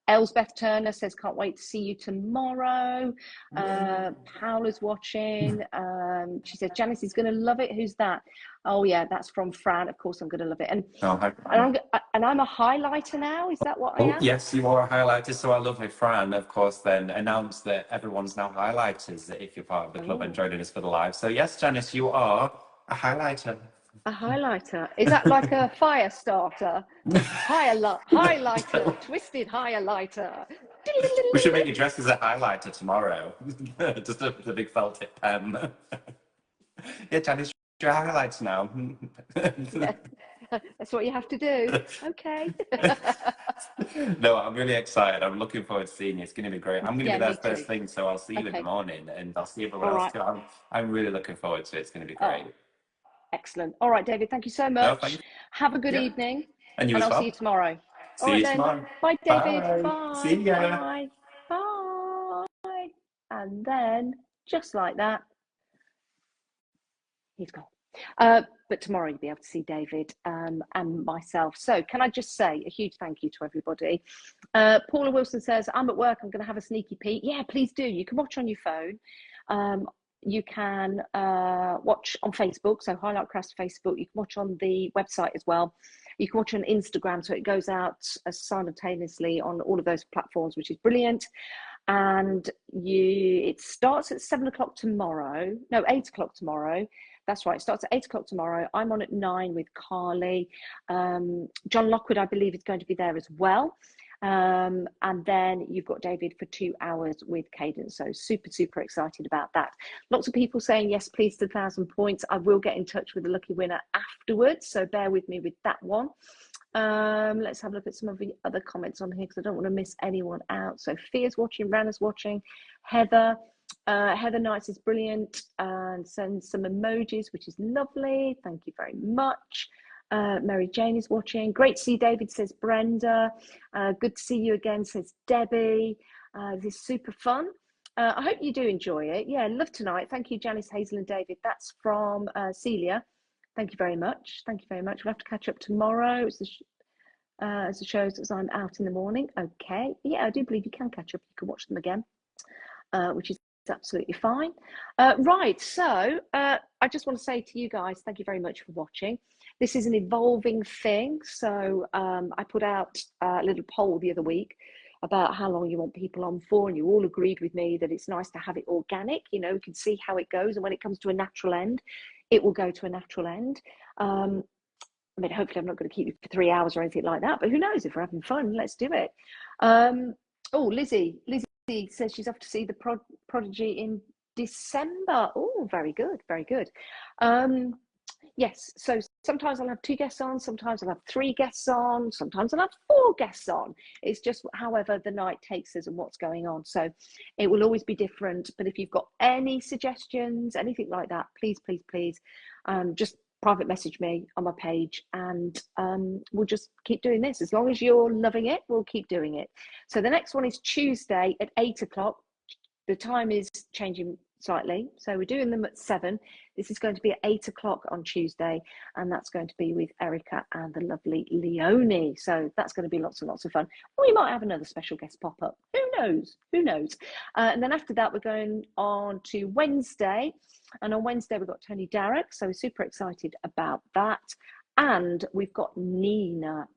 Elsbeth Turner says, can't wait to see you tomorrow. Paula's watching. She says, Janice is going to love it. Who's that? Oh, yeah, that's from Fran. Of course, I'm going to love it. And I'm a highlighter now. Is that what I am? Yes, you are a highlighter. So our lovely Fran, of course, then announced that everyone's now highlighters if you're part of the club and joining us for the live. So yes, Janice, you are a highlighter. A highlighter. Is that like a fire starter? Highlighter, twisted highlighter. We should make you dress as a highlighter tomorrow. Just a big felt tip pen. Yeah, Janice, you're a highlighter now. That's what you have to do. Okay. No, I'm really excited. I'm looking forward to seeing you. It's going to be great. I'm going to Yeah, be there me first too. thing, so I'll see you in the Okay. morning, and I'll see everyone All else right. too. I'm really looking forward to it. It's going to be Oh, great. excellent. All right, David, thank you so No, much. thank Have a good you. evening, And you and as I'll see you well. tomorrow. All See right you then. tomorrow. Bye, David. Bye. See Bye. ya. Bye. Bye. And then, just like that, he's gone. But tomorrow you'll be able to see David and myself. So can I just say a huge thank you to everybody. Paula Wilson says, I'm at work, I'm going to have a sneaky peek. Yeah, please do. You can watch on your phone. You can watch on Facebook, so Highlight Crest Facebook. You can watch on the website as well. You can watch on Instagram, so it goes out simultaneously on all of those platforms, which is brilliant. And it starts at 7 o'clock tomorrow. No, 8 o'clock tomorrow. That's right. It starts at 8 o'clock tomorrow. I'm on at 9 with Carly. John Lockwood, I believe, is going to be there as well. And then you've got David for 2 hours with Cadence. So super, super excited about that. Lots of people saying, yes, please, to 1,000 points. I will get in touch with the lucky winner afterwards. So bear with me with that one. Let's have a look at some of the other comments on here because I don't want to miss anyone out. So Fia's watching, Rana's watching, Heather Knights is brilliant and sends some emojis, which is lovely. Thank you very much. Mary Jane is watching. Great to see you, David, says Brenda. Good to see you again, says Debbie. This is super fun. I hope you do enjoy it. Yeah, love tonight. Thank you, Janice, Hazel and David. That's from Celia. Thank you very much. Thank you very much. We'll have to catch up tomorrow as the shows as I'm out in the morning. Okay. Yeah, I do believe you can catch up. You can watch them again, which is absolutely fine. Right. So I just want to say to you guys, thank you very much for watching. This is an evolving thing. So I put out a little poll the other week about how long you want people on for, and you all agreed with me that it's nice to have it organic. You know, we can see how it goes, and when it comes to a natural end, it will go to a natural end. I mean, hopefully I'm not going to keep you for 3 hours or anything like that, but who knows? If we're having fun, let's do it. Oh, Lizzie says she's off to see the Prodigy in December. Oh, very good, very good. Yes, so sometimes I'll have 2 guests on, sometimes I'll have 3 guests on, sometimes I'll have 4 guests on. It's just however the night takes us and what's going on. So it will always be different. But if you've got any suggestions, anything like that, please, please, please, just private message me on my page, and we'll just keep doing this. As long as you're loving it, we'll keep doing it. So the next one is Tuesday at 8 o'clock. The time is changing slightly, so we're doing them at 7. This is going to be at 8 o'clock on Tuesday, and that's going to be with Erica and the lovely Leonie. So that's going to be lots and lots of fun. We might have another special guest pop up. Who knows? Who knows? And then after that, we're going on to Wednesday, and on Wednesday we've got Tony Darroch. So we're super excited about that. And we've got Nina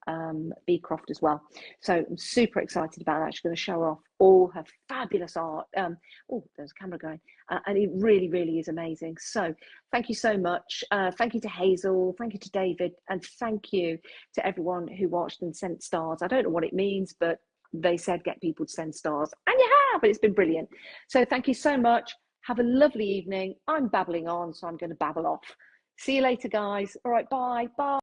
Beecroft as well. So I'm super excited about that. She's going to show off all her fabulous art. Oh, there's a camera going. And it really, really is amazing. So thank you so much. Thank you to Hazel. Thank you to David. And thank you to everyone who watched and sent stars. I don't know what it means, but they said get people to send stars. And you have, but it's been brilliant. So thank you so much. Have a lovely evening. I'm babbling on, so I'm going to babble off. See you later, guys. All right, bye. Bye.